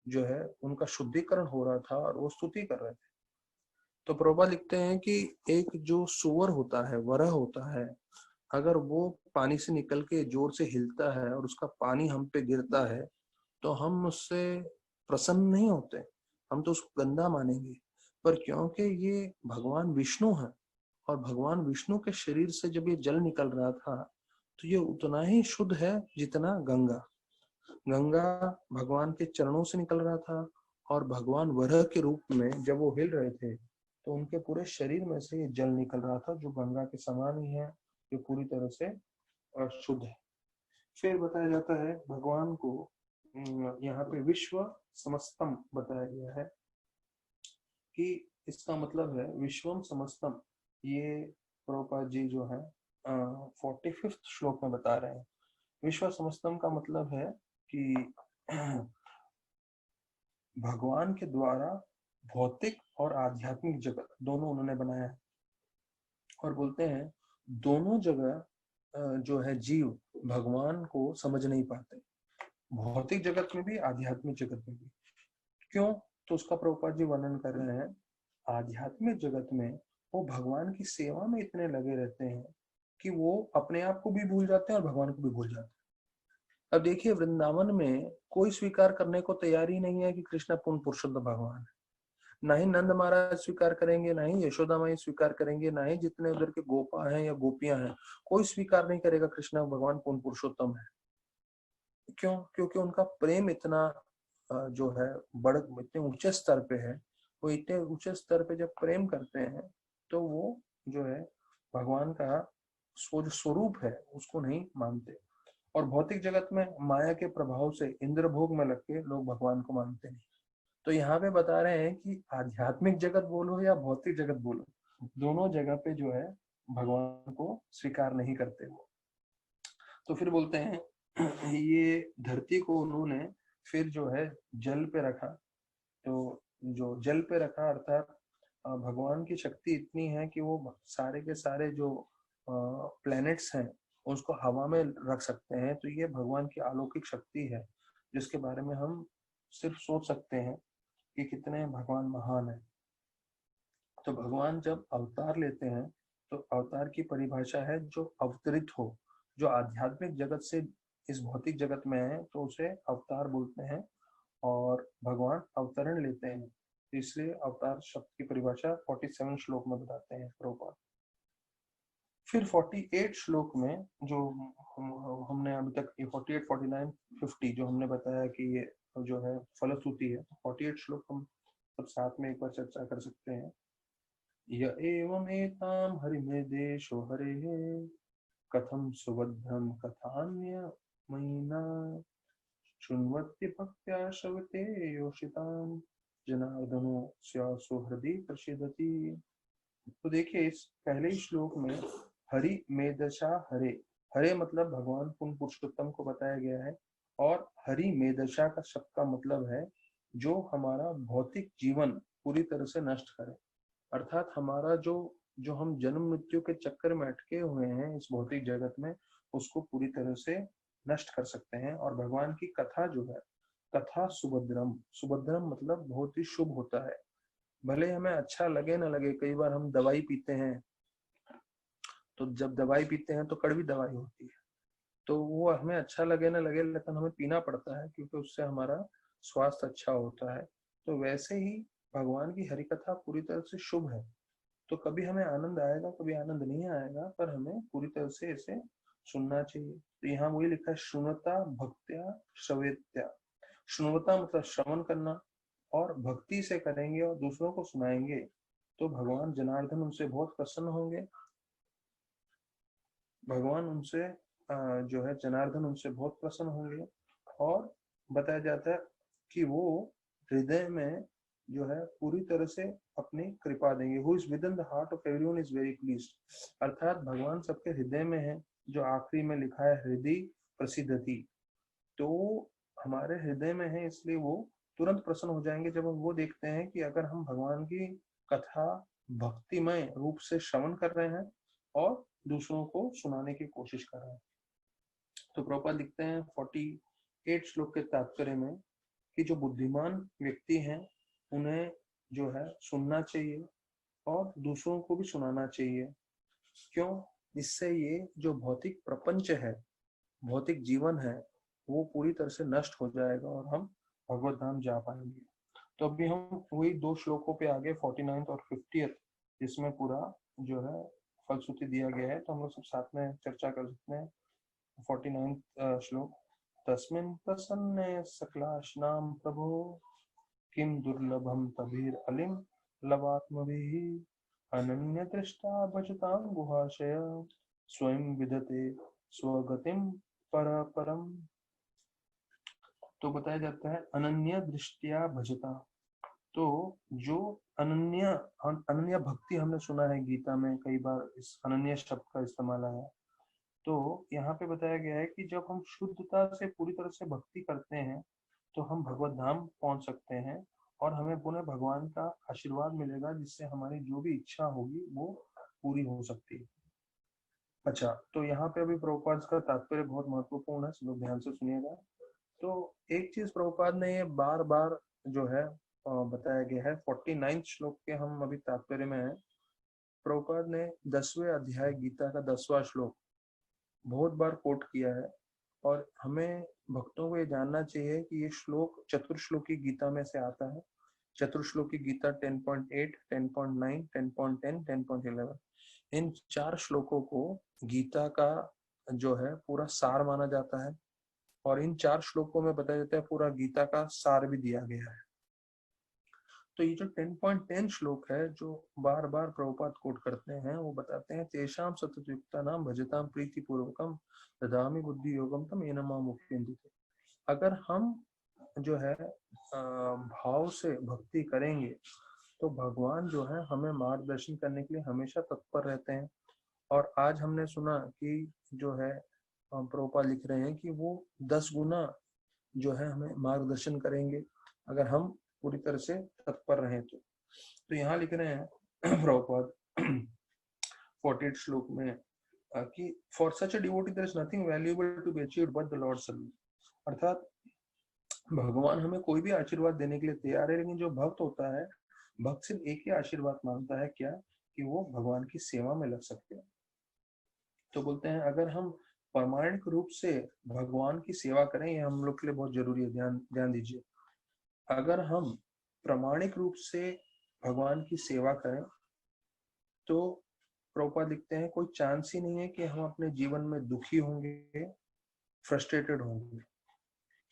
जो है उनका शुद्धिकरण हो रहा था और वो स्तुति कर रहे थे। तो प्रभुपाद लिखते हैं कि एक जो सुअर होता है, वरह होता है, अगर वो पानी से निकल के जोर से हिलता है और उसका पानी हम पे गिरता है तो हम उससे प्रसन्न नहीं होते, हम तो उसको गंदा मानेंगे। पर क्योंकि ये भगवान विष्णु है और भगवान विष्णु के शरीर से जब ये जल निकल रहा था तो ये उतना ही शुद्ध है जितना गंगा। गंगा भगवान के चरणों से निकल रहा था और भगवान वरह के रूप में जब वो हिल रहे थे तो उनके पूरे शरीर में से ये जल निकल रहा था जो गंगा के समान ही है, जो पूरी तरह से शुद्ध है। फिर बताया जाता है भगवान को यहाँ पे विश्व समस्तम बताया गया है कि इसका मतलब है विश्वम समस्तम। ये प्रभुपाद जी जो है 45th श्लोक में बता रहे हैं। विश्व समस्तम का मतलब है कि भगवान के द्वारा भौतिक और आध्यात्मिक जगत दोनों उन्होंने बनाया है, और बोलते हैं दोनों जगह जो है जीव भगवान को समझ नहीं पाते, भौतिक जगत में भी आध्यात्मिक जगत में भी। क्यों? तो उसका प्रभुपाद जी वर्णन कर रहे हैं। आध्यात्मिक जगत में वो भगवान की सेवा में इतने लगे रहते हैं कि वो अपने आप को भी भूल जाते हैं और भगवान को भी भूल जाते हैं। अब देखिए वृंदावन में कोई स्वीकार करने को तैयार ही नहीं है कि कृष्ण पूर्ण पुरुषोत्तम भगवान है। ना ही नंद महाराज स्वीकार करेंगे, ना ही यशोदा माई स्वीकार करेंगे, ना ही जितने उधर के गोपा हैं या गोपियां हैं, कोई स्वीकार नहीं करेगा कृष्ण भगवान पूर्ण पुरुषोत्तम है। क्यों? क्योंकि उनका प्रेम इतना जो है बड़ इतने ऊंचे स्तर पे है। वो इतने ऊंचे स्तर पे जब प्रेम करते हैं तो वो जो है भगवान का जो स्वरूप है उसको नहीं मानते, और भौतिक जगत में माया के प्रभाव से इंद्र भोग में लग के लोग भगवान को मानते नहीं। तो यहाँ पे बता रहे हैं कि आध्यात्मिक जगत बोलो या भौतिक जगत बोलो, दोनों जगह पे जो है भगवान को स्वीकार नहीं करते वो। तो फिर बोलते हैं ये धरती को उन्होंने फिर जो है जल पे रखा। तो जो जल पे रखा अर्थात भगवान की शक्ति इतनी है कि वो सारे के सारे जो प्लैनेट्स हैं उसको हवा में रख सकते हैं। तो ये भगवान की अलौकिक शक्ति है जिसके बारे में हम सिर्फ सोच सकते हैं कि कितने भगवान महान है। तो भगवान जब अवतार लेते हैं तो अवतार की परिभाषा है जो अवतरित हो, जो आध्यात्मिक जगत से इस भौतिक जगत में है तो उसे अवतार बोलते हैं। और भगवान अवतरण लेते हैं, इसलिए अवतार शब्द की परिभाषा 47 श्लोक में बताते हैं प्रभुपाद। फिर 48 श्लोक में जो हमने अभी तक 48, 49, 50 जो हमने बताया कि ये जो है फलश्रुति है, 48 श्लोक हम सब साथ में एक बार चर्चा कर सकते हैं। य एवमेतां हरिनिर्देशो हरेः कथं सुभद्रं कथान्य मयिना शृण्वत्ति भक्त्या श्रवते योषितां जनार्दनो स्यासो हृदि प्रसीदति। तो देखिए इस पहले ही श्लोक में हरि मेदशा हरे, हरे मतलब भगवान पुण्य पुरुषोत्तम को बताया गया है। और हरि मेदशा का शब्द का मतलब है जो हमारा भौतिक जीवन पूरी तरह से नष्ट करे, अर्थात हमारा जो जो हम जन्म मृत्यु के चक्कर में अटके हुए हैं इस भौतिक जगत में, उसको पूरी तरह से नष्ट कर सकते हैं। और भगवान की कथा जो है, कथा सुभद्रम, सुभद्रम मतलब बहुत ही शुभ होता है। भले हमें अच्छा लगे ना लगे, कई बार हम दवाई पीते हैं तो जब दवाई पीते हैं तो कड़वी दवाई होती है, तो वो हमें अच्छा लगे ना लगे लेकिन हमें पीना पड़ता है क्योंकि उससे हमारा स्वास्थ्य अच्छा होता है। तो वैसे ही भगवान की हरि कथा पूरी तरह से शुभ है। तो कभी हमें आनंद आएगा, कभी आनंद नहीं आएगा, पर हमें पूरी तरह से इसे सुनना चाहिए। तो यहाँ वही लिखा है श्रुणवता भक्त्या श्रवेत्या। श्रुणवता मतलब श्रवण करना, और भक्ति से करेंगे और दूसरों को सुनाएंगे तो भगवान जनार्दन उनसे बहुत प्रसन्न होंगे। भगवान उनसे जो है जनार्दन उनसे बहुत प्रसन्न होंगे। और बताया जाता है कि वो हृदय में जो है पूरी तरह से अपनी कृपा देंगे। Who is with in the heart of everyone is very pleased, अर्थात भगवान सबके हृदय में है। जो आखिरी में लिखा है हृदय प्रसिद्धति, तो हमारे हृदय में है, इसलिए वो तुरंत प्रसन्न हो जाएंगे जब हम वो देखते हैं कि अगर हम भगवान की कथा भक्तिमय रूप से श्रवण कर रहे हैं और दूसरों को सुनाने की कोशिश कर रहे हैं। तो प्रभुपाद लिखते हैं 48 श्लोक के तात्पर्य में कि जो बुद्धिमान व्यक्ति हैं उन्हें जो है सुनना चाहिए और दूसरों को भी सुनाना चाहिए। क्यों? इससे ये जो भौतिक प्रपंच है, भौतिक जीवन है, वो पूरी तरह से नष्ट हो जाएगा और हम भगवत धाम जा पाएंगे। तो अभी हम वही 2 श्लोकों पे आगे 49 और 50 जिसमें पूरा जो है फलश्रुति दिया गया है, तो हम लोग सब साथ में चर्चा कर सकते हैं। 49 श्लोक। तस्मिन् प्रसन्ने सकलाश्नाम प्रभो किम दुर्लभम तभीर अलिम लवात्मभिः अनन्य दृष्टा भजतां गुहाशय स्वयं विदते स्वगतिम परम। तो बताया जाता है अनन्य दृष्टिया भजता। तो जो अनन्य अनन्य भक्ति हमने सुना है गीता में कई बार इस अनन्य शब्द का इस्तेमाल आया। तो यहाँ पे बताया गया है कि जब हम शुद्धता से पूरी तरह से भक्ति करते हैं तो हम भगवत धाम पहुंच सकते हैं और हमें पुनः भगवान का आशीर्वाद मिलेगा जिससे हमारी जो भी इच्छा होगी वो पूरी हो सकती है। अच्छा, तो यहाँ पे अभी प्रभुपाद का तात्पर्य बहुत महत्वपूर्ण है, सब लोग ध्यान से सुनिएगा। तो एक चीज प्रभुपाद ने ये बार बार जो है बताया गया है। 49 श्लोक के हम अभी तात्पर्य में है। प्रभुपाद ने 10वें अध्याय गीता का 10वां श्लोक बहुत बार कोट किया है और हमें भक्तों को ये जानना चाहिए कि ये श्लोक चतुर्श्लोकी गीता में से आता है। चतुर्श्लोकी गीता 10.8, 10.9, 10.10, 10.11, इन 4 श्लोकों को गीता का जो है पूरा सार माना जाता है और इन 4 श्लोकों में बताया जाता है पूरा गीता का सार भी दिया गया है। तो ये जो 10.10 श्लोक है जो बार बार प्रभुपाद कोट करते हैं, वो बताते हैं तेषाम सततयुक्ता नाम भजताम प्रीति पूर्वकम ददामि बुद्धि योगम तम येन माम मुक्तिं। अगर हम जो है भाव से भक्ति करेंगे तो भगवान जो है हमें मार्गदर्शन करने के लिए हमेशा तत्पर रहते हैं। और आज हमने सुना कि जो है प्रभुपाद लिख रहे हैं कि वो 10 गुना जो है हमें मार्गदर्शन करेंगे अगर हम पूरी तरह से तत्पर रहें तो। तो यहाँ लिख रहे हैं प्रभुपाद 48 श्लोक में कि for such a devotee there is nothing valuable to be achieved but the lord service. अर्थात भगवान हमें कोई भी आशीर्वाद देने के लिए तैयार है, लेकिन जो भक्त होता है, भक्त सिर्फ एक ही आशीर्वाद मांगता है, क्या? कि वो भगवान की सेवा में लग सकते हैं। तो बोलते हैं अगर हम प्रामाणिक रूप से भगवान की सेवा करें, ये हम लोग के लिए बहुत जरूरी है, ध्यान ध्यान दीजिए। अगर हम प्रामाणिक रूप से भगवान की सेवा करें तो प्रभुपाद लिखते हैं कोई चांस ही नहीं है कि हम अपने जीवन में दुखी होंगे, फ्रस्ट्रेटेड होंगे।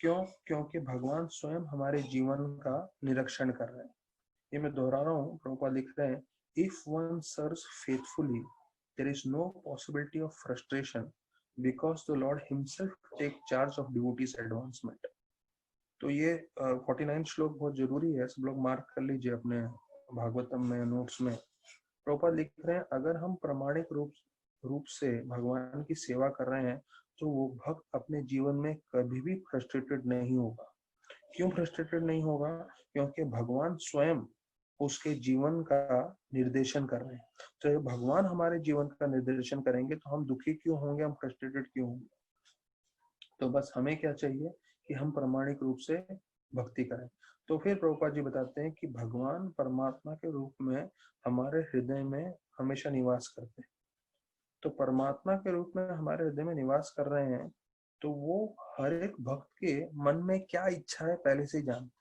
क्यों? क्योंकि भगवान स्वयं हमारे जीवन का निरीक्षण कर रहे हैं। ये मैं दोहरा रहा हूँ, प्रभुपाद लिख रहे हैं if one serves faithfully there is no possibility of frustration because the lord himself take charge of devotees advancement. तो ये 49 श्लोक बहुत जरूरी है, सब लोग मार्क कर लीजिए अपने भागवतम में, नोट्स में। प्रभुपाद लिख रहे हैं अगर हम प्रामाणिक रूप से भगवान की सेवा कर रहे हैं तो वो भक्त अपने जीवन में कभी भी फ्रस्ट्रेटेड नहीं होगा। क्यों फ्रस्ट्रेटेड नहीं होगा? क्योंकि भगवान स्वयं उसके जीवन का निर्देशन कर रहे हैं। तो भगवान हमारे जीवन का निर्देशन करेंगे तो हम दुखी क्यों होंगे, हम फ्रस्ट्रेटेड क्यों होंगे? तो बस हमें क्या चाहिए कि हम प्रामाणिक रूप से भक्ति करें। तो फिर प्रभुपाद जी बताते हैं कि भगवान परमात्मा के रूप में हमारे हृदय में हमेशा निवास करते हैं। तो परमात्मा के रूप में हमारे हृदय में निवास कर रहे हैं तो वो हर एक भक्त के मन में क्या इच्छा है पहले से ही जानते हैं।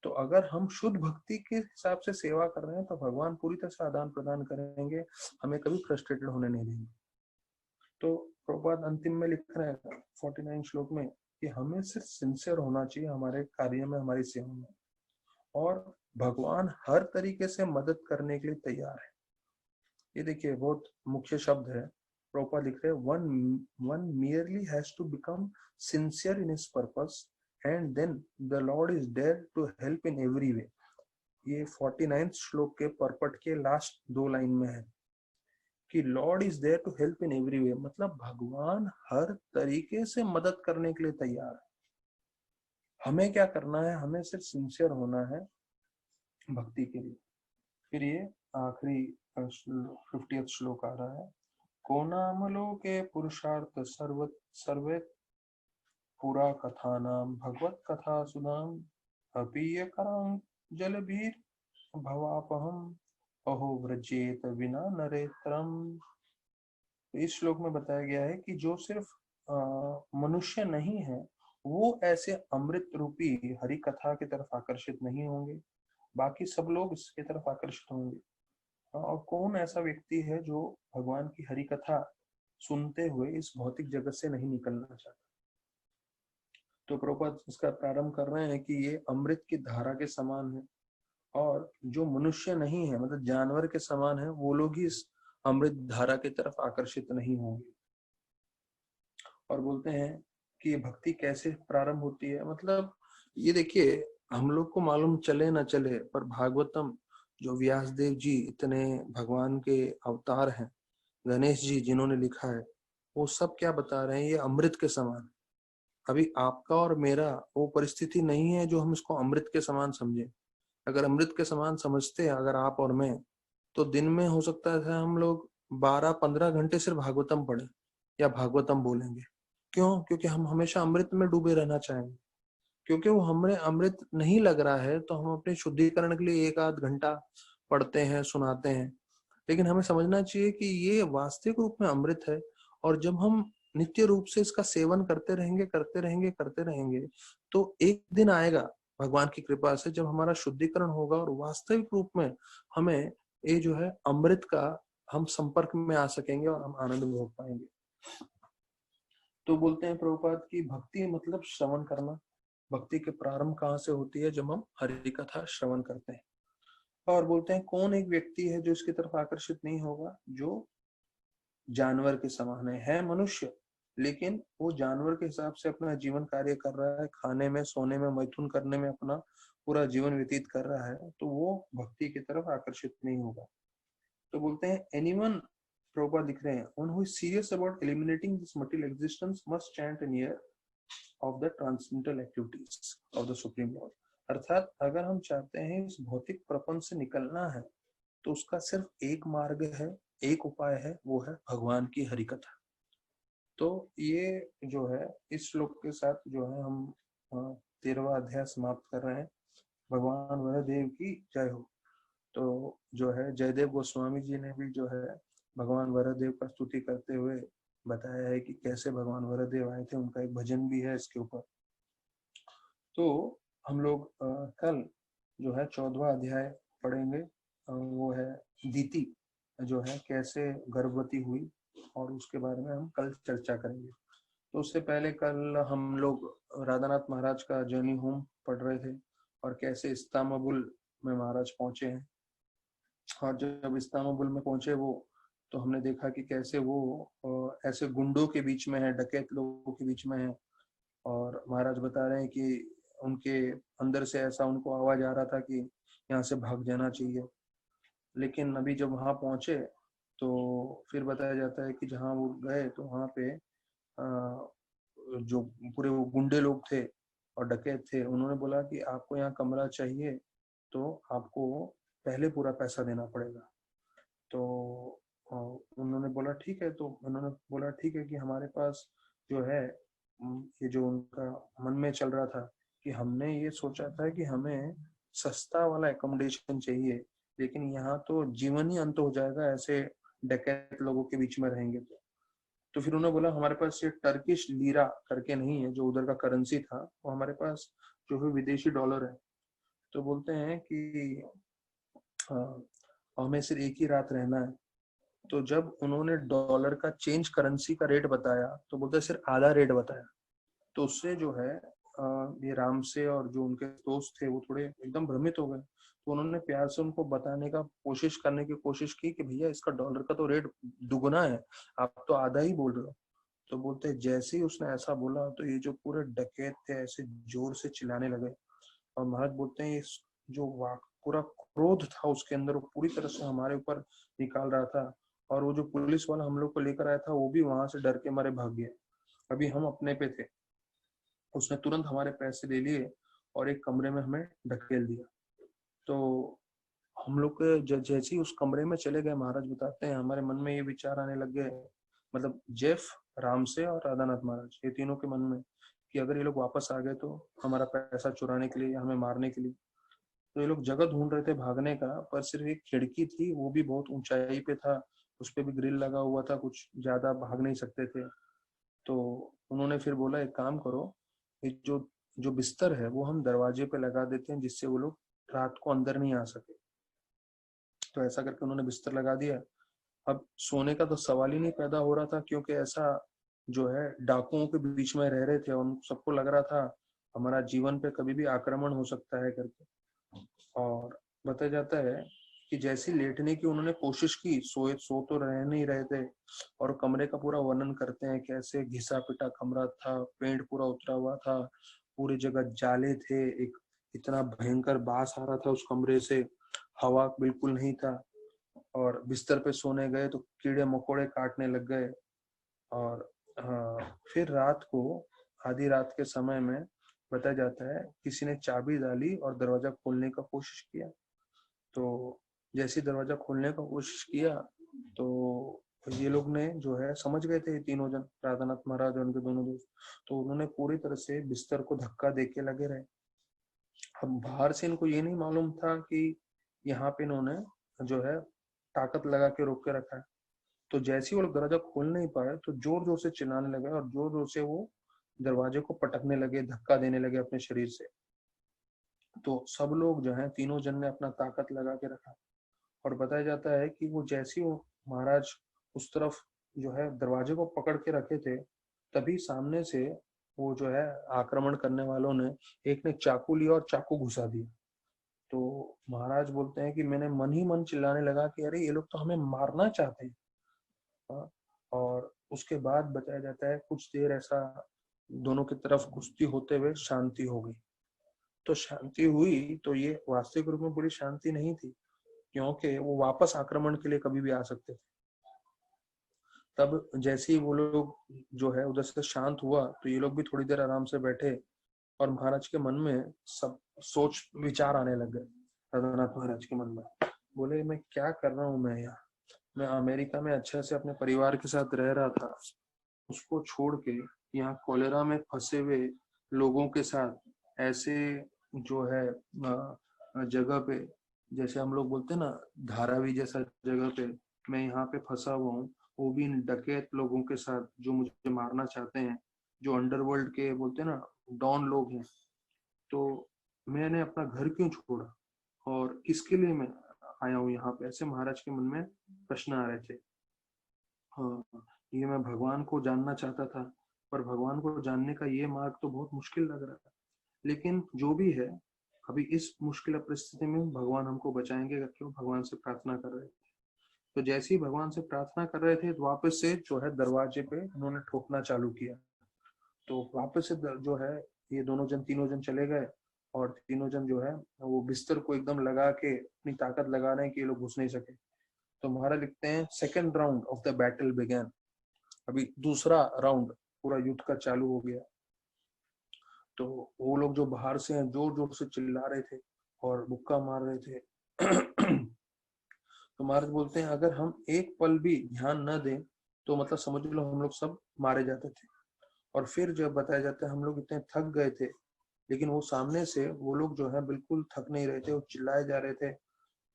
तो अगर हम शुद्ध भक्ति के हिसाब से सेवा कर रहे हैं तो भगवान पूरी तरह से आदान प्रदान करेंगे, हमें कभी फ्रस्ट्रेटेड होने नहीं देंगे। तो प्रभुपाद अंतिम में लिख रहे हैं 49 श्लोक में कि हमें सिर्फ सिंसियर होना चाहिए हमारे कार्य में, हमारी सेवा में, और भगवान हर तरीके से मदद करने के लिए तैयार है। ये देखिए बहुत मुख्य शब्द है। प्रभुपाद लिख रहे हैं one merely has to become sincere in his purpose and then the Lord is there to help in every way। ये 49 श्लोक के परपट के लास्ट 2 लाइन में है कि lord is there to help in every way, मतलब भगवान हर तरीके से मदद करने के लिए तैयार है। हमें क्या करना है? हमें सिर्फ सिंसियर होना है भक्ति के लिए। फिर ये आखिरी 50th श्लोक आ रहा है, को नाम लोके पुरुषार्थ सर्वे पुरा कथा नाम भगवत कथा सुनाम अपीय करां जलबीर भवापहम अहो व्रजेत विना नरेत्रम। इस श्लोक में बताया गया है कि जो सिर्फ मनुष्य नहीं है वो ऐसे अमृत रूपी हरि कथा की तरफ आकर्षित नहीं होंगे, बाकी सब लोग इसके तरफ आकर्षित होंगे। और कौन ऐसा व्यक्ति है जो भगवान की हरि कथा सुनते हुए इस भौतिक जगत से नहीं निकलना चाहता? तो प्रभुपाद इसका प्रारंभ कर रहे हैं कि ये अमृत की धारा के समान है, और जो मनुष्य नहीं है मतलब जानवर के समान है, वो लोग ही इस अमृत धारा की तरफ आकर्षित नहीं होंगे। और बोलते हैं कि ये भक्ति कैसे प्रारंभ होती है। मतलब ये देखिए, हम लोग को मालूम चले ना चले पर भागवतम जो व्यासदेव जी इतने भगवान के अवतार हैं, गणेश जी जिन्होंने लिखा है, वो सब क्या बता रहे हैं, ये अमृत के समान। अभी आपका और मेरा वो परिस्थिति नहीं है जो हम इसको अमृत के समान समझे। अगर अमृत के समान समझते हैं अगर आप और मैं, तो दिन में हो सकता है हम लोग 12-15 घंटे सिर्फ भागवतम पढ़े या भागवतम बोलेंगे। क्यों? क्योंकि हम हमेशा अमृत में डूबे रहना चाहेंगे। क्योंकि वो हमें अमृत नहीं लग रहा है तो हम अपने शुद्धिकरण के लिए 1-8 घंटा पढ़ते हैं, सुनाते हैं। लेकिन हमें समझना चाहिए कि ये वास्तविक रूप में अमृत है, और जब हम नित्य रूप से इसका सेवन करते रहेंगे तो एक दिन आएगा भगवान की कृपा से जब हमारा शुद्धिकरण होगा और वास्तविक रूप में हमें ये जो है अमृत का हम संपर्क में आ सकेंगे और हम आनंद भोग पाएंगे। तो बोलते हैं प्रभुपाद की भक्ति मतलब श्रवण करना। भक्ति के प्रारंभ कहाँ से होती है? जब हम हरि कथा श्रवण करते हैं। और बोलते हैं कौन एक व्यक्ति है जो इसकी तरफ आकर्षित नहीं होगा? जो जानवर के समान है मनुष्य, लेकिन वो जानवर के हिसाब से अपना जीवन कार्य कर रहा है, खाने में, सोने में, मैथुन करने में अपना पूरा जीवन व्यतीत कर रहा है, तो वो भक्ति की तरफ आकर्षित नहीं होगा। तो बोलते हैं एनीवन, प्रभुपाद लिख रहे हैं, one who is serious about eliminating this material existence must chant in ear of the transcendental activities of the Supreme Lord। अर्थात अगर हम चाहते हैं इस भौतिक प्रपंच से निकलना है तो उसका सिर्फ एक मार्ग है, एक उपाय है, वो है भगवान की हरिकथा। तो ये जो है इस श्लोक के साथ जो है हम 13वां अध्याय समाप्त कर रहे हैं। भगवान वरदेव की जय हो। तो जो है जयदेव गोस्वामी जी ने भी जो है भगवान वरदेव का स्तुति करते हुए बताया है कि कैसे भगवान वरदेव आए थे। उनका एक भजन भी है इसके ऊपर। तो हम लोग कल जो है 14वां अध्याय पढ़ेंगे। वो है दीति जो है कैसे गर्भवती हुई, और उसके बारे में हम कल चर्चा करेंगे। तो उससे पहले कल हम लोग राधानाथ महाराज का जर्नी होम पढ़ रहे थे और कैसे इस्तांबुल में महाराज पहुंचे हैं। और जब इस्तांबुल में पहुंचे वो, तो हमने देखा कि कैसे वो ऐसे गुंडों के बीच में है, डकैत लोगों के बीच में है। और महाराज बता रहे हैं कि उनके अंदर से ऐसा उनको आवाज आ रहा था कि यहाँ से भाग जाना चाहिए। लेकिन अभी जब वहां पहुंचे तो फिर बताया जाता है कि जहाँ वो गए तो वहां पे जो पूरे वो गुंडे लोग थे और डकैत थे, उन्होंने बोला कि आपको यहाँ कमरा चाहिए तो आपको पहले पूरा पैसा देना पड़ेगा। तो उन्होंने बोला ठीक है। तो उन्होंने बोला ठीक है कि हमारे पास जो है ये जो उनका मन में चल रहा था कि हमने ये सोचा था कि हमें सस्ता वाला एकोमोडेशन चाहिए, लेकिन यहाँ तो जीवन ही अंत हो जाएगा ऐसे डकैत लोगों के बीच में रहेंगे। तो फिर उन्होंने बोला हमारे पास ये टर्किश लीरा करके नहीं है, जो उधर का करेंसी था, वो हमारे पास जो है विदेशी डॉलर है। तो बोलते हैं कि हमें सिर्फ एक ही रात रहना है। तो जब उन्होंने डॉलर का चेंज करेंसी का रेट बताया तो बोलते सिर्फ आधा रेट बताया। तो उससे जो है ये राम से और जो उनके दोस्त थे वो थोड़े एकदम भ्रमित हो गए। तो उन्होंने प्यार से उनको बताने का कोशिश करने की कोशिश की कि भैया इसका डॉलर का तो रेट दुगुना है, आप तो आधा ही बोल रहे हो। तो बोलते जैसे ही उसने ऐसा बोला तो ये जो पूरे डकैत थे ऐसे जोर से चिल्लाने लगे। और महाराज बोलते हैं इस जो पूरा क्रोध था उसके अंदर वो पूरी तरह से हमारे ऊपर निकाल रहा था। और वो जो पुलिस वाला हम लोग को लेकर आया था वो भी वहां से डर के मारे भाग गया। अभी हम अपने पे थे, उसने तुरंत हमारे पैसे ले लिए और एक कमरे में हमें ढकेल दिया। तो हम लोग के जैसे ही उस कमरे में चले गए, महाराज बताते हैं हमारे मन में ये विचार आने लग गए, मतलब जेफ, राम से और राधानाथ महाराज, ये तीनों के मन में, कि अगर ये लोग वापस आ गए तो हमारा पैसा चुराने के लिए या हमें मारने के लिए। तो ये लोग जगह ढूंढ रहे थे भागने का, पर सिर्फ एक खिड़की थी, वो भी बहुत ऊंचाई पे था, उस पर भी ग्रिल लगा हुआ था, कुछ ज्यादा भाग नहीं सकते थे। तो उन्होंने फिर बोला एक काम करो, ये जो जो बिस्तर है वो हम दरवाजे पे लगा देते हैं जिससे वो लोग रात को अंदर नहीं आ सके। तो ऐसा करके उन्होंने बिस्तर लगा दिया। अब सोने का तो सवाल ही नहीं पैदा हो रहा था, क्योंकि ऐसा जो है डाकुओं के बीच में रह रहे थे और उन सबको लग रहा था हमारा जीवन पे कभी भी आक्रमण हो सकता है करके। और बताया जाता है कि जैसी लेटने की उन्होंने कोशिश की, सो तो रह नहीं रहे थे। और कमरे का पूरा वर्णन करते हैं कैसे घिसा पिटा कमरा था, पेंट पूरा उतरा हुआ था, पूरी जगह जाले थे, एक इतना भयंकर बास आ रहा था उस कमरे से, हवा बिल्कुल नहीं था। और बिस्तर पे सोने गए तो कीड़े मकोड़े काटने लग गए। और फिर रात को, आधी रात के समय में बताया जाता है किसी ने चाबी डाली और दरवाजा खोलने का कोशिश किया। तो जैसे दरवाजा खोलने का कोशिश किया तो ये लोग ने जो है समझ गए थे, तीनों जन, राधानाथ महाराज और उनके दोनों दोस्त। तो उन्होंने पूरी तरह से बिस्तर को धक्का देके लगे रहे। अब बाहर से इनको ये नहीं मालूम था कि यहाँ पे इन्होंने जो है ताकत लगा के रोक के रखा है। तो जैसे ही वो लोग दरवाजा खोल नहीं पाए तो जोर जोर से चिल्लाने लगे और जोर जोर से वो दरवाजे को पटकने लगे, धक्का देने लगे अपने शरीर से। तो सब लोग जो है, तीनों जन ने अपना ताकत लगा के रखा। और बताया जाता है कि वो जैसे ही वो महाराज उस तरफ जो है दरवाजे को पकड़ के रखे थे, तभी सामने से वो जो है आक्रमण करने वालों ने, एक ने चाकू लिया और चाकू घुसा दिया। तो महाराज बोलते हैं कि मैंने मन ही मन चिल्लाने लगा कि अरे ये लोग तो हमें मारना चाहते हैं। हाँ। और उसके बाद बताया जाता है कुछ देर ऐसा दोनों की तरफ कुश्ती होते हुए शांति हो गई। तो शांति हुई तो ये वास्तविक रूप में पूरी शांति नहीं थी, क्योंकि वो वापस आक्रमण के लिए कभी भी आ सकते थे। तब जैसे ही वो लोग जो है उधर से शांत हुआ तो ये लोग भी थोड़ी देर आराम से बैठे। और महाराज के मन में सब सोच विचार आने लग गए राधानाथ महाराज के मन में। बोले मैं क्या कर रहा हूँ, मैं यहाँ, मैं अमेरिका में अच्छे से अपने परिवार के साथ रह रहा था, उसको छोड़ के यहाँ कॉलेरा में फंसे हुए लोगों के साथ ऐसे जो है जगह पे, जैसे हम लोग बोलते हैं ना धारावी जैसा जगह पे मैं यहाँ पे फंसा हुआ हूँ, वो भी इन डकैत लोगों के साथ जो मुझे मारना चाहते हैं, जो अंडरवर्ल्ड के बोलते हैं ना डॉन लोग हैं। तो मैंने अपना घर क्यों छोड़ा और किसके लिए मैं आया हूँ यहाँ पे, ऐसे महाराज के मन में प्रश्न आ रहे थे। हाँ, ये मैं भगवान को जानना चाहता था, पर भगवान को जानने का ये मार्ग तो बहुत मुश्किल लग रहा था। लेकिन जो भी है, अभी इस मुश्किल परिस्थिति में भगवान हमको बचाएंगे करके वो भगवान से प्रार्थना कर रहे थे। तो जैसे ही भगवान से प्रार्थना कर रहे थे तो वापस से जो है दरवाजे पे उन्होंने ठोकना चालू किया। तो वापस से जो है ये दोनों जन तीनों जन चले गए और तीनों जन जो है वो बिस्तर को एकदम लगा के अपनी ताकत लगा रहे हैं कि ये लोग घुस नहीं सके। तो महाराज लिखते हैं second round of the battle began, अभी दूसरा राउंड पूरा युद्ध का चालू हो गया। तो वो लोग जो बाहर से हैं जोर जोर से चिल्ला रहे थे और मुक्का मार रहे थे। तो महाराज बोलते हैं अगर हम एक पल भी ध्यान न दें तो मतलब समझ लो हम लोग सब मारे जाते थे। और फिर जब बताया जाता है हम लोग इतने थक गए थे, लेकिन वो सामने से वो लोग जो है बिल्कुल थक नहीं रहे थे, वो चिल्लाए जा रहे थे।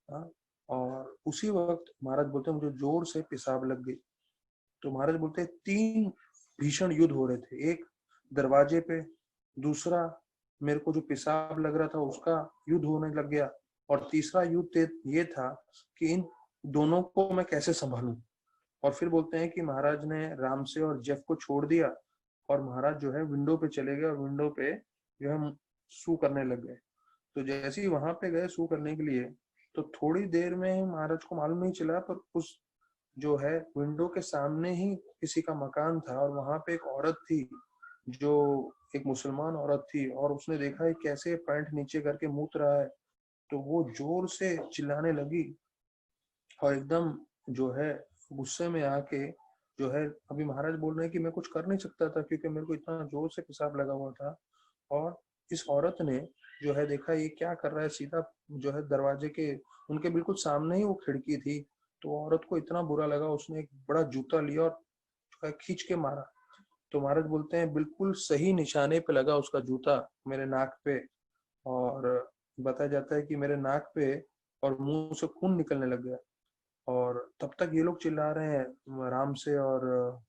हाँ, और उसी वक्त महाराज बोलते हैं मुझे जोर से पेशाब लग गई। तो महाराज बोलते हैं 3 भीषण युद्ध हो रहे थे, एक दरवाजे पे, दूसरा मेरे को जो पेशाब लग रहा था उसका युद्ध होने लग गया, और तीसरा युद्ध ये था कि इन दोनों को मैं कैसे संभालूं। और फिर बोलते हैं कि महाराज ने राम से और जेफ को छोड़ दिया और महाराज जो है विंडो पे चले गए और विंडो पे जो है सू करने लग गए। तो जैसे ही वहां पे गए सू करने के लिए, तो थोड़ी देर में महाराज को मालूम नहीं चला, पर उस जो है विंडो के सामने ही किसी का मकान था और वहां पे एक औरत थी जो एक मुसलमान औरत थी, और उसने देखा है कैसे पैंट नीचे करके मूत रहा है। तो वो जोर से चिल्लाने लगी और एकदम जो है गुस्से में आके जो है, अभी महाराज बोल रहे हैं कि मैं कुछ कर नहीं सकता था क्योंकि मेरे को इतना जोर से पेशाब लगा हुआ था। और इस औरत ने जो है देखा ये क्या कर रहा है, सीधा जो है दरवाजे के उनके बिल्कुल सामने ही वो खिड़की थी। तो औरत को इतना बुरा लगा, उसने एक बड़ा जूता लिया और जो है खींच के मारा। तो महाराज बोलते हैं बिल्कुल सही निशाने पे लगा उसका जूता मेरे नाक पे, और बताया जाता है कि मेरे नाक पे और मुंह से खून निकलने लग गया। और तब तक ये लोग चिल्ला रहे हैं राम से और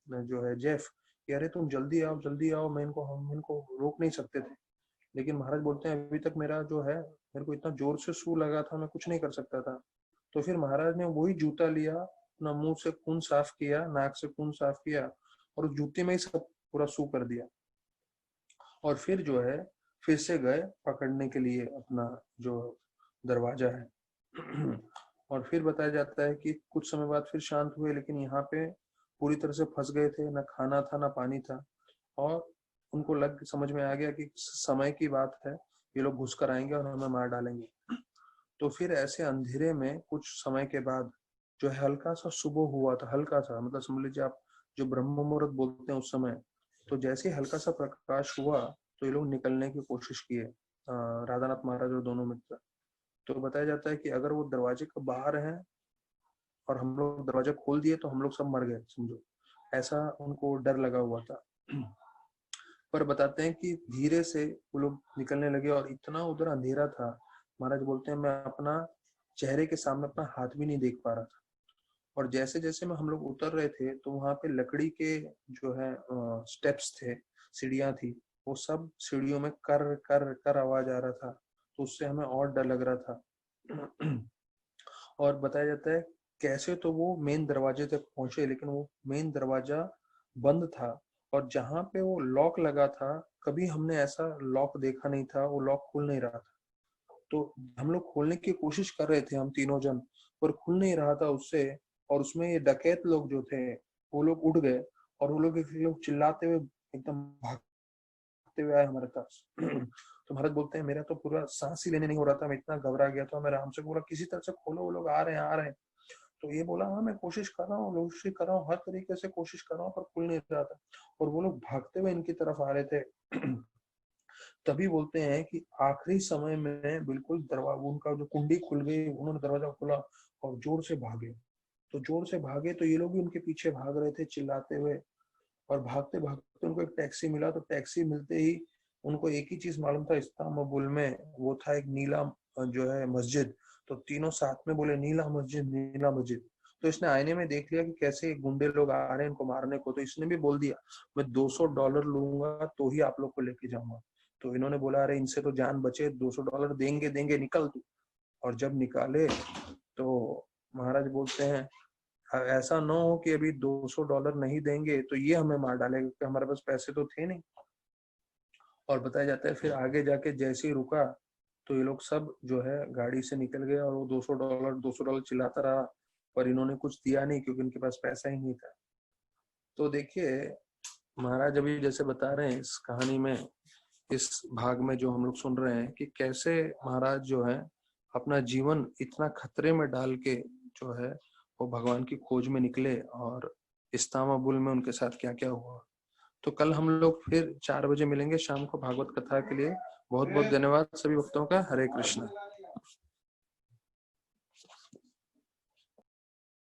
जो है जेफ कि अरे तुम जल्दी आओ, हम इनको रोक नहीं सकते थे। लेकिन महाराज बोलते हैं अभी तक मेरा जो है मेरे को इतना जोर से सू लगा था, मैं कुछ नहीं कर सकता था। तो फिर महाराज ने वही जूता लिया, अपना मुंह से खून साफ किया, नाक से खून साफ किया और उस जूते में ही सब पूरा सू कर दिया। और फिर जो है फिर से गए पकड़ने के लिए अपना जो दरवाजा है। और फिर बताया जाता है कि कुछ समय बाद फिर शांत हुए, लेकिन यहाँ पे पूरी तरह से फंस गए थे, ना खाना था ना पानी था। और उनको समझ में आ गया कि समय की बात है, ये लोग घुस कर आएंगे और हमें मार डालेंगे। तो फिर ऐसे अंधेरे में कुछ समय के बाद जो है हल्का सा सुबह हुआ था, हल्का सा मतलब समझ लीजिए आप जो ब्रह्म मुहूर्त बोलते हैं उस समय। तो जैसे ही हल्का सा प्रकाश हुआ तो ये लोग निकलने की कोशिश किए, राधानाथ महाराज और दोनों मित्र। तो बताया जाता है कि अगर वो दरवाजे के बाहर हैं और हम लोग दरवाजा खोल दिए तो हम लोग सब मर गए समझो, ऐसा उनको डर लगा हुआ था। पर बताते हैं कि धीरे से वो लोग निकलने लगे और इतना उधर अंधेरा था, महाराज बोलते हैं मैं अपना चेहरे के सामने अपना हाथ भी नहीं देख पा रहा था। और जैसे जैसे में हम लोग उतर रहे थे तो वहां पे लकड़ी के जो है स्टेप्स थे, सीढ़ियां थी, वो सब सीढ़ियों में कर कर कर आवाज आ रहा था, तो उससे हमें और डर लग रहा था। और बताया जाता है कैसे तो वो मेन दरवाजे तक पहुंचे, लेकिन वो मेन दरवाजा बंद था, और जहां पे वो लॉक लगा था कभी हमने ऐसा लॉक देखा नहीं था, वो लॉक खुल नहीं रहा था। तो हम लोग खोलने की कोशिश कर रहे थे हम तीनों जन, पर खुल नहीं रहा था उससे। और उसमें ये डकैत लोग जो थे वो लोग उठ गए और वो लोग एक लोग चिल्लाते हुए एकदम भागते हुए आए हमारे पास। तो महाराज बोलते हैं मेरा तो पूरा सांस ही लेने नहीं हो रहा था, मैं इतना घबरा गया था। मैं राम से बोला किसी तरह से खोलो, वो लोग आ रहे हैं आ रहे हैं। तो ये बोला हाँ मैं कोशिश कर रहा हूँ, कोशिश कर रहा हूँ, हर तरीके से कोशिश कर रहा हूँ, पर खुल नहीं रहा था। और वो लोग भागते हुए इनकी तरफ आ रहे थे। तभी बोलते हैं कि आखिरी समय में बिल्कुल दरवाजा, उनका जो कुंडी खुल गई, उन्होंने दरवाजा खोला और जोर से भागे। तो जोर से भागे तो ये लोग भी उनके पीछे भाग रहे थे चिल्लाते हुए, और भागते भागते उनको एक टैक्सी मिला। तो टैक्सी मिलते ही उनको एक ही चीज मालूम था इस्तांबुल में, वो था एक नीला जो है मस्जिद। तो तीनों साथ में बोले नीला मस्जिद, नीला मस्जिद। तो इसने आईने में देख लिया कि कैसे गुंडे लोग आ रहे हैं इनको मारने को। तो इसने भी बोल दिया मैं $200 लूंगा तो ही आप लोग को लेके जाऊंगा। तो इन्होंने बोला अरे इनसे तो जान बचे, $200 देंगे देंगे, निकल तू। और जब निकाले तो महाराज बोलते हैं ऐसा ना हो कि अभी $200 नहीं देंगे तो ये हमें मार डालेगा, क्योंकि हमारे पास पैसे तो थे नहीं। और बताया जाता है फिर आगे जाके जैसे ही रुका तो ये लोग सब जो है गाड़ी से निकल गए, और वो $200 चिल्लाता रहा, पर इन्होंने कुछ दिया नहीं क्योंकि इनके पास पैसा ही नहीं था। तो देखिए महाराज अभी जैसे बता रहे हैं इस कहानी में, इस भाग में जो हम लोग सुन रहे हैं कि कैसे महाराज जो है अपना जीवन इतना खतरे में डाल के जो है वो भगवान की खोज में निकले, और इस्तांबुल में उनके साथ क्या क्या हुआ। तो कल हम लोग फिर 4 बजे मिलेंगे शाम को भागवत कथा के लिए। बहुत बहुत धन्यवाद सभी भक्तों का। हरे कृष्ण।